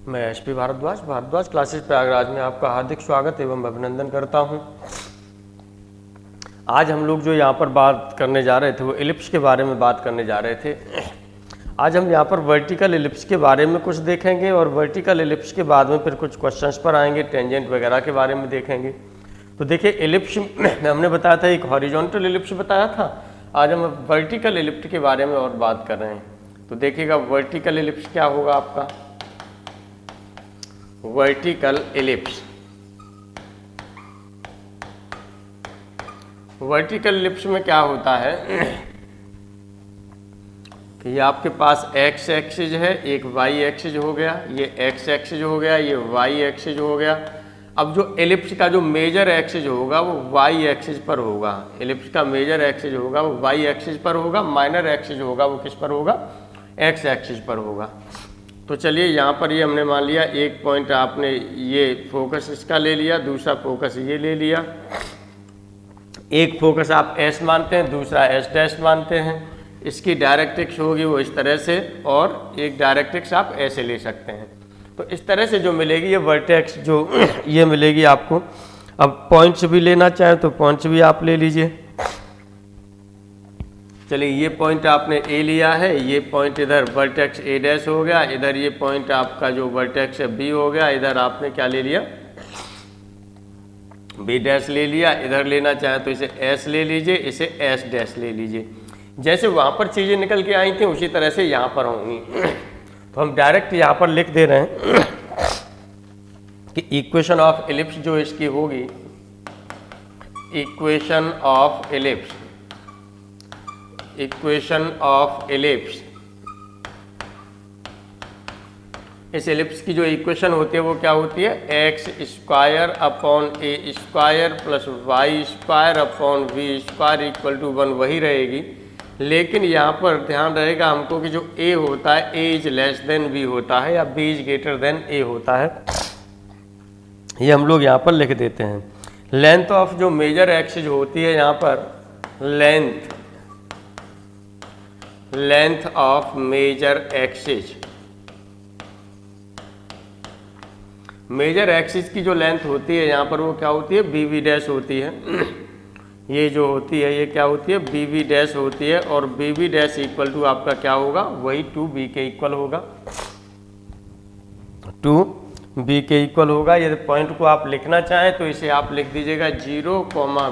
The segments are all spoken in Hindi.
मैं एसपी भारद्वाज क्लासेस प्रयागराज में आपका हार्दिक स्वागत एवं अभिनंदन करता हूं। आज हम लोग जो यहाँ पर बात करने जा रहे थे वो एलिप्स के बारे में बात करने जा रहे थे। आज हम यहाँ पर वर्टिकल एलिप्स के बारे में कुछ देखेंगे और वर्टिकल एलिप्स के बाद में फिर कुछ क्वेश्चंस पर आएंगे, टेंजेंट वगैरह के बारे में देखेंगे। तो देखिए, एलिप्स में हमने बताया था एक हॉरिजॉन्टल एलिप्स बताया था। आज हम वर्टिकल एलिप्स के बारे में और बात कर रहे हैं। तो देखिएगा, वर्टिकल एलिप्स क्या होगा आपका। वर्टिकल एलिप्स, वर्टिकल एलिप्स में क्या होता है कि ये आपके पास एक्स एक्सिस है, एक वाई एक्सिस हो गया, ये एक्स एक्सिस हो गया, ये वाई एक्सिस हो गया। अब जो एलिप्स का जो मेजर एक्सिस होगा वो वाई एक्सिस पर होगा। एलिप्स का मेजर एक्सिस होगा वो वाई एक्सिस पर होगा, माइनर एक्सिस होगा वो किस पर होगा, एक्स एक्सिस पर होगा। तो चलिए, यहाँ पर ये हमने मान लिया एक पॉइंट, आपने ये फोकस इसका ले लिया, दूसरा फोकस ये ले लिया। एक फोकस आप एस मानते हैं, दूसरा एस डैश मानते हैं। इसकी डायरेक्ट्रिक्स होगी वो इस तरह से, और एक डायरेक्ट्रिक्स आप ऐसे ले सकते हैं। तो इस तरह से जो मिलेगी ये वर्टेक्स जो ये मिलेगी आपको। अब पॉइंट्स भी लेना चाहें तो पॉइंट्स भी आप ले लीजिए। चलिए, ये पॉइंट आपने ए लिया है, ये पॉइंट इधर वर्टेक्स ए डैश हो गया, इधर ये पॉइंट आपका जो वर्टेक्स है बी हो गया, इधर आपने क्या ले लिया, बी डैश ले लिया। इधर लेना चाहे तो इसे एस ले लीजिए, इसे एस डैश ले लीजिए। जैसे वहाँ पर चीज़ें निकल के आई थी उसी तरह से यहाँ पर होंगी। तो हम डायरेक्ट यहाँ पर लिख दे रहे हैं कि इक्वेशन ऑफ एलिप्स जो इसकी होगी, equation of ellipse, equation of ellipse, इस एलिप्स की जो इक्वेशन होती है वो क्या होती है, x square upon A square plus Y square upon we square equal to 1 वही रहेगी। लेकिन यहाँ पर ध्यान रहेगा हमको कि जो ए होता है, ए इज लेस देन बी होता है या बी इज ग्रेटर देन ए होता है। ये हम लोग यहाँ पर लिख देते हैं। लेंथ ऑफ जो मेजर एक्सिस होती है यहाँ पर, length of major axis, major axis की जो लेंथ होती है यहाँ पर वो क्या होती है, बी वी डैश होती है। ये जो होती है ये क्या होती है, बी वी डैश होती है। और B V dash equal to आपका क्या होगा, वही 2b के इक्वल होगा, 2b के इक्वल होगा। यदि पॉइंट को आप लिखना चाहें तो इसे आप लिख दीजिएगा 0,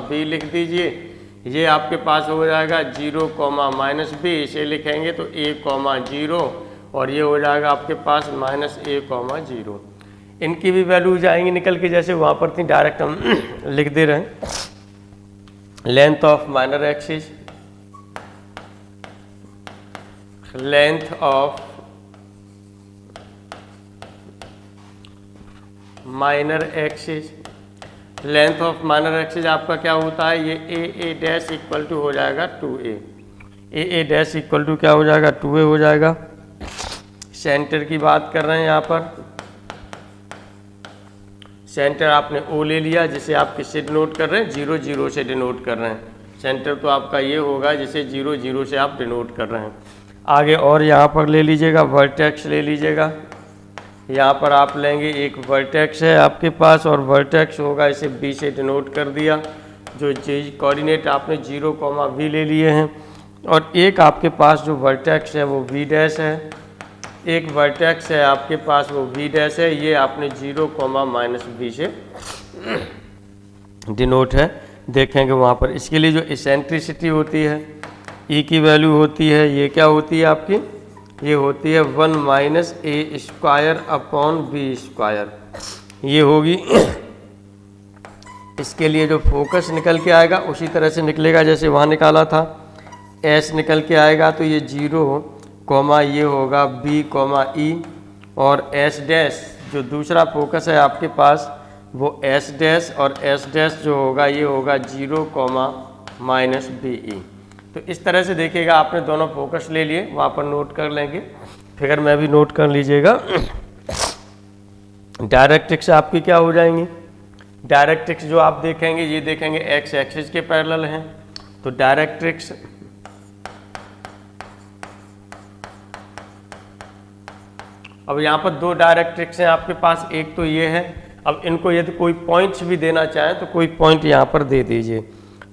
b लिख दीजिए। ये आपके पास हो जाएगा 0, -b, इसे लिखेंगे तो a, 0, और ये हो जाएगा आपके पास -a, 0। इनकी भी वैल्यू जाएंगी निकल के, जैसे वहाँ पर थी, डायरेक्ट हम लिख दे रहे हैं। Length of minor axis, length of minor axis, length of minor axis आपका क्या होता है, ये ए डैश इक्वल टू हो जाएगा 2a, A dash equal to क्या हो जाएगा, 2a हो जाएगा। सेंटर की बात कर रहे हैं यहाँ पर, सेंटर आपने ओ ले लिया, जिसे आप किससे डिनोट कर रहे हैं, 0, 0 से डिनोट कर रहे हैं। सेंटर तो आपका ये होगा जिसे 0, 0 से आप डिनोट कर रहे हैं। आगे और यहाँ पर ले लीजिएगा, वर्टेक्स ले लीजिएगा। यहाँ पर आप लेंगे, एक वर्टेक्स है आपके पास और वर्टेक्स होगा, इसे बी से डिनोट कर दिया। जो कोऑर्डिनेट आपने 0, v ले लिए हैं। और एक आपके पास जो वर्टेक्स है वो वी डैश है, एक वर्टेक्स है आपके पास वो वी डैश है। ये आपने 0, -b से डिनोट है, देखेंगे वहाँ पर। इसके लिए जो इसेंट्रिसिटी होती है, ई की वैल्यू होती है, ये क्या होती है आपकी, ये होती है 1 - a square upon b square, ये होगी। इसके लिए जो फोकस निकल के आएगा उसी तरह से निकलेगा जैसे वहाँ निकाला था। s निकल के आएगा तो ये 0, ये होगा b, e, और s डैश जो दूसरा फोकस है आपके पास वो s डैश, और s डैश जो होगा ये होगा 0, -be। तो इस तरह से देखिएगा, आपने दोनों फोकस ले लिए, वहाँ पर नोट कर लेंगे, फिगर में भी नोट कर लीजिएगा। डायरेक्ट्रिक्स आपकी क्या हो जाएंगी, डायरेक्ट्रिक्स जो आप देखेंगे ये देखेंगे एक्स एक्सिस के पैरेलल हैं। तो डायरेक्ट्रिक्स अब यहाँ पर दो डायरेक्ट्रिक्स हैं आपके पास, एक तो ये है। अब इनको यदि कोई पॉइंट्स भी देना चाहें तो कोई पॉइंट यहाँ पर दे दीजिए।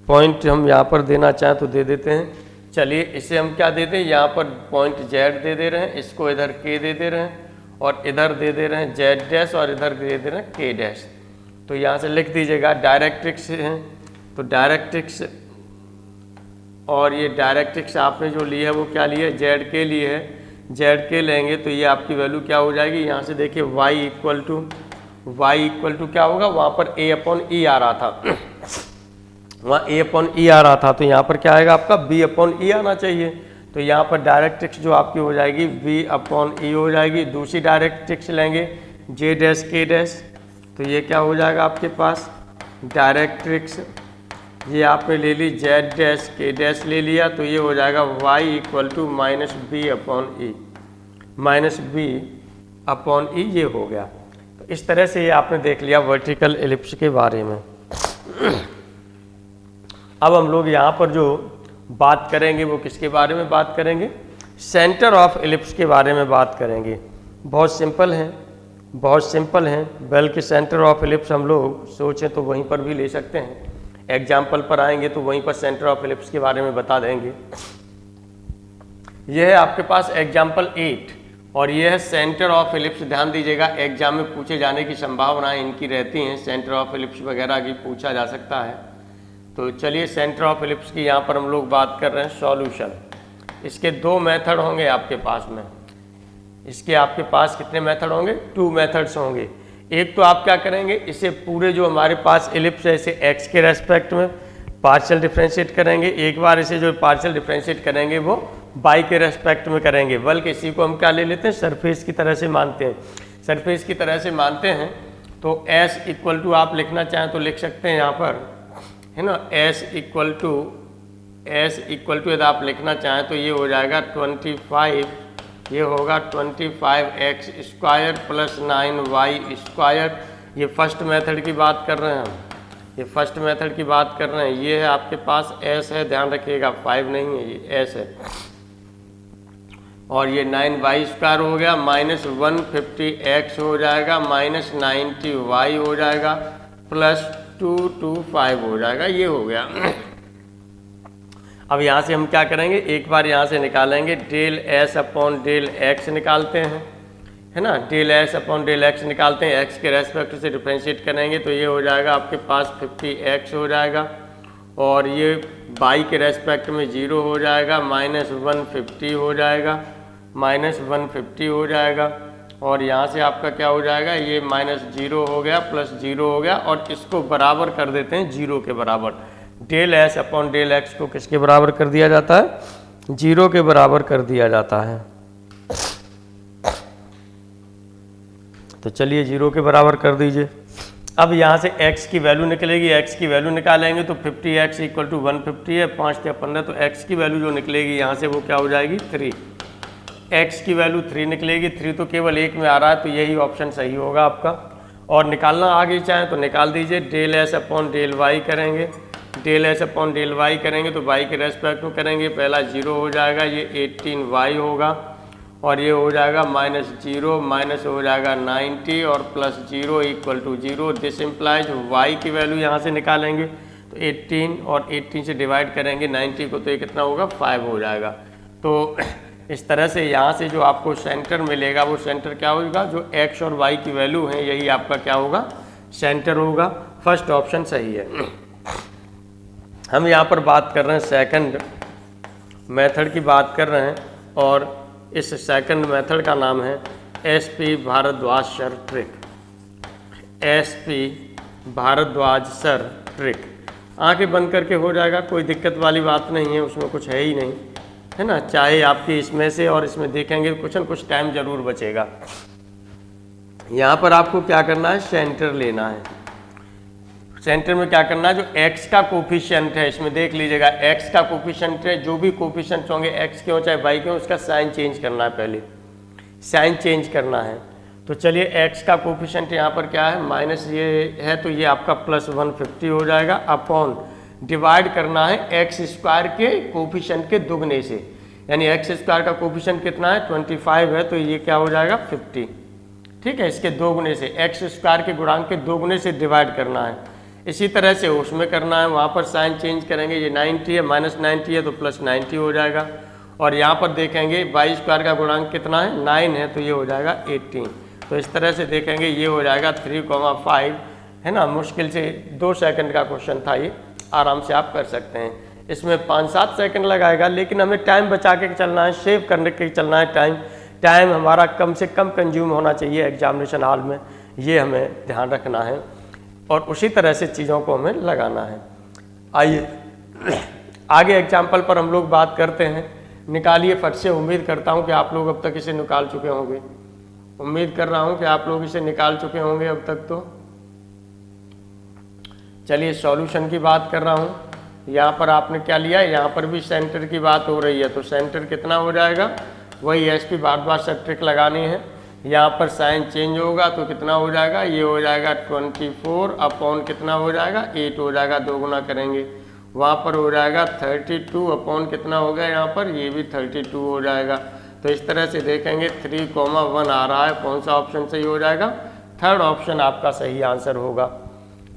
पॉइंट हम यहाँ पर देना चाहें तो दे देते हैं। चलिए इसे हम क्या देते हैं, यहाँ पर पॉइंट जेड दे दे रहे हैं, इसको इधर के दे दे रहे हैं और इधर दे दे रहे हैं जेड डैश और इधर दे दे रहे हैं के डैश। तो यहाँ से लिख दीजिएगा डायरेक्ट्रिक्स हैं, तो डायरेक्ट्रिक्स, और ये डायरेक्ट्रिक्स आपने जो लिया है वो क्या लिया है, जेड के लिए है। जेड के लेंगे तो ये आपकी वैल्यू क्या हो जाएगी, यहाँ से देखिए वाई इक्वल टू क्या होगा, वहाँ पर ए अपॉन ई आ रहा था, वहाँ ए अपॉन ई आ रहा था, तो यहाँ पर क्या आएगा आपका बी अपॉन ई आना चाहिए। तो यहाँ पर डायरेक्ट्रिक्स जो आपकी हो जाएगी बी अपॉन ई हो जाएगी। दूसरी डायरेक्ट्रिक्स लेंगे जे डैश के डैश, तो ये क्या हो जाएगा आपके पास डायरेक्ट्रिक्स, ये आपने ले ली जेड डैश के डैश ले लिया, तो ये हो जाएगा Y equal to minus B upon E, ये हो गया। तो इस तरह से ये आपने देख लिया वर्टिकल एलिप्स के बारे में। अब हम लोग यहाँ पर जो बात करेंगे वो किसके बारे में बात करेंगे, सेंटर ऑफ एलिप्स के बारे में बात करेंगे। बहुत सिंपल है, बल्कि सेंटर ऑफ एलिप्स हम लोग सोचें तो वहीं पर भी ले सकते हैं, एग्जाम्पल पर आएंगे तो वहीं पर सेंटर ऑफ एलिप्स के बारे में बता देंगे। यह है आपके पास एग्जाम्पल 8 और यह है सेंटर ऑफ एलिप्स। ध्यान दीजिएगा, एग्जाम में पूछे जाने की संभावनाएं इनकी रहती हैं, सेंटर ऑफ एलिप्स वगैरह की पूछा जा सकता है। तो चलिए सेंटर ऑफ एलिप्स की यहाँ पर हम लोग बात कर रहे हैं सॉल्यूशन। इसके दो मेथड होंगे आपके पास में, इसके आपके पास कितने मेथड होंगे, 2 मेथड्स होंगे। एक तो आप क्या करेंगे, इसे पूरे जो हमारे पास एलिप्स है इसे x के रेस्पेक्ट में पार्शियल डिफरेंशिएट करेंगे, एक बार इसे जो पार्शियल डिफरेंशिएट करेंगे वो y के रेस्पेक्ट में करेंगे, बल्कि इसी को हम क्या ले लेते हैं, सरफेस की तरह से मानते हैं। सरफेस की तरह से मानते हैं तो s इक्वल टू आप लिखना चाहें तो लिख सकते हैं यहाँ पर, है ना, s इक्वल टू यदि आप लिखना चाहें तो ये हो जाएगा 25, ये होगा 25x स्क्वायर प्लस 9y²। ये फर्स्ट मेथड की बात कर रहे हैं हम, ये फर्स्ट मेथड की बात कर रहे हैं। ये है आपके पास s है, ध्यान रखिएगा 5 नहीं है, ये s है। और ये 9y² हो गया, माइनस 150x हो जाएगा, माइनस 90y हो जाएगा, प्लस 225 हो जाएगा, ये हो गया। अब यहाँ से हम क्या करेंगे, एक बार यहाँ से निकालेंगे del s upon del x निकालते हैं, है ना, del s upon del x निकालते हैं, x के रेस्पेक्ट से डिफरेंशिएट करेंगे तो ये हो जाएगा आपके पास 50x हो जाएगा, और ये y के रेस्पेक्ट में 0 हो जाएगा, माइनस 150 हो जाएगा, माइनस 150 हो जाएगा, और यहाँ से आपका क्या हो जाएगा, ये माइनस 0 हो गया प्लस 0 हो गया, और इसको बराबर कर देते हैं 0 के बराबर। Del s upon del x को किसके बराबर कर दिया जाता है, 0 के बराबर कर दिया जाता है। तो चलिए 0 के बराबर कर दीजिए। अब यहाँ से x की वैल्यू निकलेगी, x की वैल्यू निकालेंगे तो 50x इक्वल टू 150 है, 5 या 15, तो x की वैल्यू जो निकलेगी यहाँ से वो क्या हो जाएगी 3। x की वैल्यू 3 निकलेगी, 3 तो केवल एक में आ रहा है तो यही ऑप्शन सही होगा आपका। और निकालना आगे चाहें तो निकाल दीजिए, del s upon del y करेंगे, del s upon del y करेंगे तो y के रेस्पेक्ट में करेंगे, पहला 0 हो जाएगा, ये 18y होगा, और ये हो जाएगा माइनस 0, माइनस हो जाएगा 90 और plus 0 equal to 0। This implies y की वैल्यू यहाँ से निकालेंगे तो 18 और 18 से डिवाइड करेंगे 90 को तो ये कितना होगा 5 हो जाएगा। तो इस तरह से यहाँ से जो आपको सेंटर मिलेगा वो सेंटर क्या होगा, जो x और y की वैल्यू है यही आपका क्या होगा, सेंटर होगा। फर्स्ट ऑप्शन सही है। हम यहाँ पर बात कर रहे हैं सेकंड मेथड की बात कर रहे हैं, और इस सेकंड मेथड का नाम है SP Bhardwaj sir trick. SP Bhardwaj sir trick. आंखें बंद करके हो जाएगा, कोई दिक्कत वाली बात नहीं है, उसमें कुछ है ही नहीं, है ना। चाहे आपकी इसमें से और इसमें देखेंगे कुछ न कुछ टाइम जरूर बचेगा। यहाँ पर आपको क्या करना है, सेंटर लेना है। सेंटर में क्या करना है, जो x का कोफिशिएंट है, इसमें देख लीजिएगा x का कोफिशिएंट है, जो भी कोफिशिएंट होंगे x के हो चाहे y के हो, उसका साइन चेंज करना है, पहले साइन चेंज करना है। तो चलिए x का कोफिशिएंट यहाँ पर क्या है, माइनस ये है तो ये आपका प्लस 150 हो जाएगा, अपॉन डिवाइड करना है x² के कोफिशिएंट के दुगने से। यानी एक्स स्क्वायर का कोफिशिएंट कितना है 25 है, तो ये क्या हो जाएगा 50। ठीक है, इसके 2 गुने से एक्स स्क्वायर के गुणांक के 2 गुने से डिवाइड करना है। इसी तरह से उसमें करना है, वहाँ पर साइन चेंज करेंगे, ये 90 है माइनस 90 है तो प्लस 90 हो जाएगा। और यहाँ पर देखेंगे वाई स्क्वायर का गुणांक कितना है 9 है, तो ये हो जाएगा 18। तो इस तरह से देखेंगे ये हो जाएगा 3,5 है ना। मुश्किल से 2 सेकंड का क्वेश्चन था, ये आराम से आप कर सकते हैं। इसमें 5-7 सेकंड लगाएगा, लेकिन हमें टाइम बचा के चलना है, सेव करने के चलना है। टाइम हमारा कम से कम कंज्यूम होना चाहिए एग्जामिनेशन हॉल में, ये हमें ध्यान रखना है और उसी तरह से चीज़ों को हमें लगाना है। आइए आगे एग्जाम्पल पर हम लोग बात करते हैं। निकालिए फट से। उम्मीद करता हूँ कि आप लोग अब तक इसे निकाल चुके होंगे। उम्मीद कर रहा हूँ कि आप लोग इसे निकाल चुके होंगे अब तक। तो चलिए सॉल्यूशन की बात कर रहा हूँ। यहाँ पर आपने क्या लिया, यहाँ पर भी सेंटर की बात हो रही है, तो सेंटर कितना हो जाएगा, वही एसपी बार सब ट्रिक लगानी है। यहाँ पर साइन चेंज होगा तो कितना हो जाएगा, ये हो जाएगा 24 अपॉन कितना हो जाएगा 8 हो जाएगा, 2 गुना करेंगे। वहाँ पर हो जाएगा 32 अपॉन कितना हो गया, यहाँ पर ये भी 32 हो जाएगा। तो इस तरह से देखेंगे 3,1 आ रहा है, कौन सा ऑप्शन सही हो जाएगा, थर्ड ऑप्शन आपका सही आंसर होगा।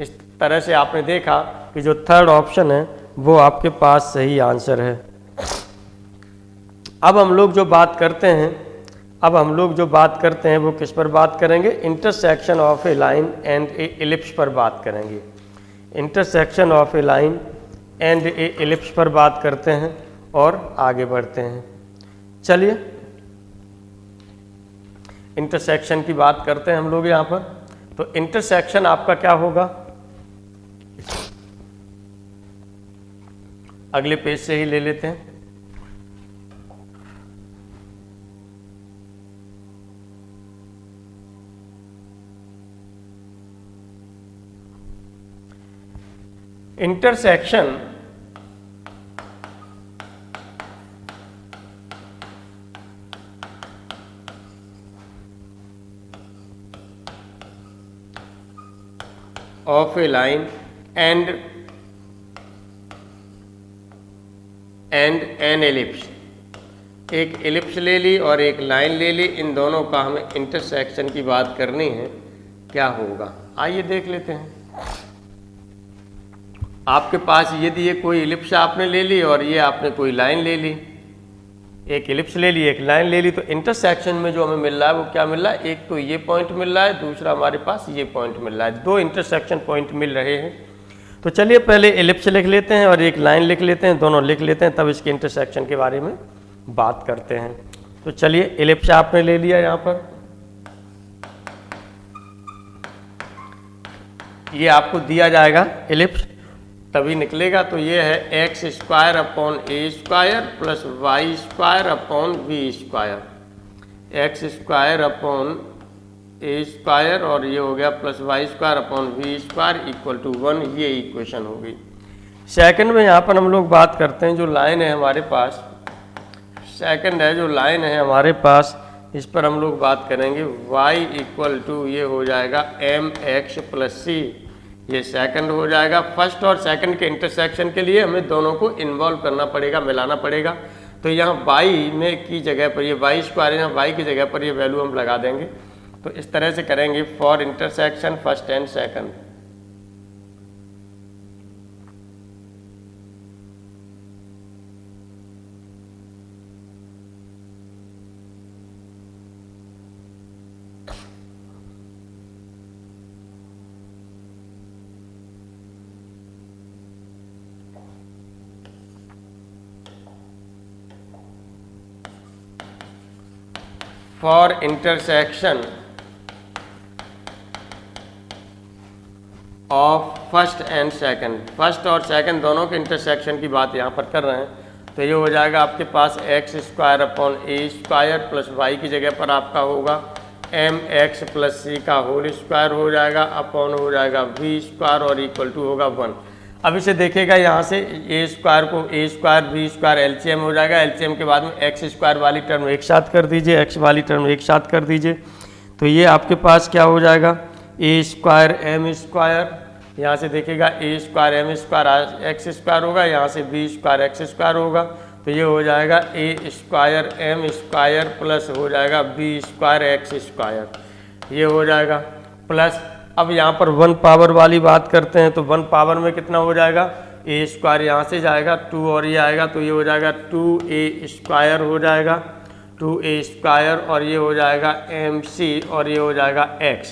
इस तरह से आपने देखा कि जो थर्ड ऑप्शन है वो आपके पास सही आंसर है। अब हम लोग जो बात करते हैं वो किस पर बात करेंगे, intersection of A line and A ellipse पर बात करेंगे। Intersection of A line and A ellipse पर बात करते हैं और आगे बढ़ते हैं। चलिए इंटरसेक्शन की बात करते हैं हम लोग यहाँ पर। तो इंटरसेक्शन आपका क्या होगा, अगले पेज से ही ले लेते हैं। Intersection of A line and an ellipse. एक एलिप्स ले ली और एक लाइन ले ली, इन दोनों का हमें इंटरसेक्शन की बात करनी है, क्या होगा आइए देख लेते हैं। आपके पास यदि ये कोई एलिप्स आपने ले ली और ये आपने कोई लाइन ले ली, एक एलिप्स ले ली एक लाइन ले ली, तो इंटरसेक्शन में जो हमें मिल रहा है वो क्या मिल रहा है, एक तो ये पॉइंट मिल रहा है, दूसरा हमारे पास ये पॉइंट मिल रहा है, 2 इंटरसेक्शन पॉइंट मिल रहे हैं। तो चलिए पहले एलिप्स लिख लेते हैं और एक लाइन लिख लेते हैं, दोनों लिख लेते हैं, तब इसके इंटरसेक्शन के बारे में बात करते हैं। तो चलिए एलिप्स आपने ले लिया, यहाँ पर ये आपको दिया जाएगा एलिप्स, तभी निकलेगा। तो ये है x square upon A square plus Y square upon we square, X square upon A square और ये हो गया plus Y square upon we square equal to 1, ये इक्वेशन होगी। सेकंड में यहाँ पर हम लोग बात करते हैं, जो लाइन है हमारे पास, सेकंड है जो लाइन है हमारे पास, इस पर हम लोग बात करेंगे y इक्वल टू ये हो जाएगा एम एक्स प्लस सी, ये सेकंड हो जाएगा। फर्स्ट और सेकंड के इंटरसेक्शन के लिए हमें दोनों को इन्वॉल्व करना पड़ेगा, मिलाना पड़ेगा। तो यहाँ y में की जगह पर ये वाई स्क्वायर, यहाँ y की जगह पर ये वैल्यू हम लगा देंगे। तो इस तरह से करेंगे for intersection first and second. For intersection of first and second, first और सेकंड दोनों के इंटरसेक्शन की बात यहाँ पर कर रहे हैं। तो ये हो जाएगा आपके पास एक्स स्क्वायर अपॉन ए स्क्वायर प्लस वाई की जगह पर आपका होगा एम एक्स प्लस सी का होल स्क्वायर हो जाएगा अपॉन हो जाएगा वी स्क्वायर और इक्वल टू होगा 1। अब इसे देखेगा यहाँ से ए स्क्वायर को ए स्क्वायर वी स्क्वायर एलसीएम हो जाएगा, एलसीएम के बाद में एक्स स्क्वायर वाली टर्म एक साथ कर दीजिए, एक्स वाली टर्म एक साथ कर दीजिए। तो ये आपके पास क्या हो जाएगा ए स्क्वायर एम स्क्वायर, यहाँ से देखेगा A square M square X square होगा, यहाँ से बी स्क्वायर एक्स स्क्वायर होगा, तो ये हो जाएगा ए स्क्वायर एम स्क्वायर प्लस हो जाएगा बी स्क्वायर एक्स स्क्वायर, ये हो जाएगा प्लस। अब यहाँ पर 1 पावर वाली बात करते हैं तो 1 पावर में कितना हो जाएगा, ए स्क्वायर यहाँ से जाएगा 2 और ये आएगा तो ये हो जाएगा 2a स्क्वायर हो जाएगा 2a स्क्वायर और ये हो जाएगा mc और ये हो जाएगा x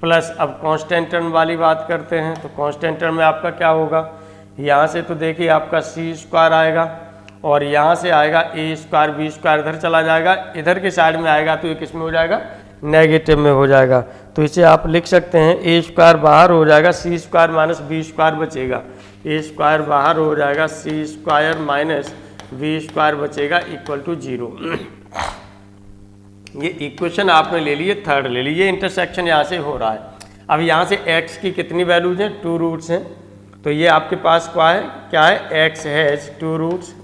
प्लस। अब कांस्टेंट टर्म वाली बात करते हैं तो कांस्टेंट टर्म में आपका क्या होगा, यहाँ से तो देखिए आपका c स्क्वायर आएगा और यहाँ से आएगा a स्क्वायर b स्क्वायर इधर चला जाएगा, इधर के साइड में आएगा तो ये किस में हो जाएगा, नेगेटिव में हो जाएगा। तो इसे आप लिख सकते हैं a स्क्वायर बाहर हो जाएगा, c square minus b square बचेगा, a स्क्वायर बाहर हो जाएगा, c square minus b square बचेगा इक्वल टू 0। ये इक्वेशन आपने ले लिए, थर्ड ले ली, ये इंटरसेक्शन यहाँ से हो रहा है। अब यहाँ से x की कितनी वैल्यूज हैं, 2 रूट्स हैं, तो ये आपके पास क्या है x has 2 roots,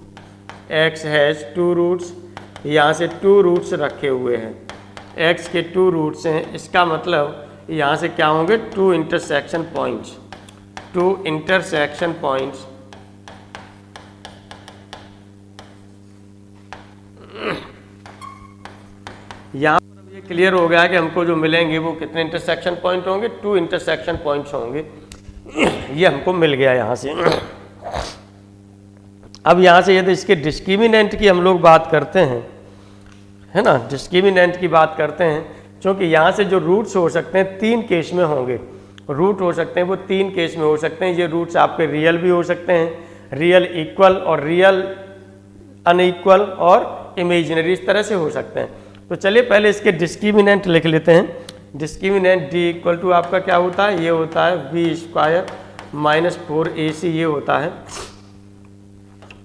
x has 2 roots, यहाँ से 2 रूट्स रखे हुए हैं, x के 2 रूट्स हैं, इसका मतलब यहाँ से क्या होंगे 2 इंटरसेक्शन पॉइंट्स, 2 इंटरसेक्शन पॉइंट्स। यहाँ पर अब ये क्लियर हो गया कि हमको जो मिलेंगे वो कितने इंटरसेक्शन पॉइंट होंगे, 2 इंटरसेक्शन पॉइंट्स होंगे, ये हमको मिल गया यहाँ से। अब यहाँ से यदि इसके डिस्क्रिमिनेंट की हम लोग बात करते हैं, है ना, डिस्क्रिमिनेंट की बात करते हैं, क्योंकि यहाँ से जो रूट्स हो सकते हैं 3 केस में होंगे, रूट हो सकते हैं वो 3 केस में हो सकते हैं। ये रूट्स आपके रियल भी हो सकते हैं, रियल इक्वल और रियल अनइक्वल और इमेजिनरी, इस तरह से हो सकते हैं। तो चलिए पहले इसके डिस्क्रिमिनेंट लिख लेते हैं। डिस्क्रिमिनेंट डी इक्वल टू आपका क्या होता है, ये होता है बी स्क्वायर माइनस 4ac, ये होता है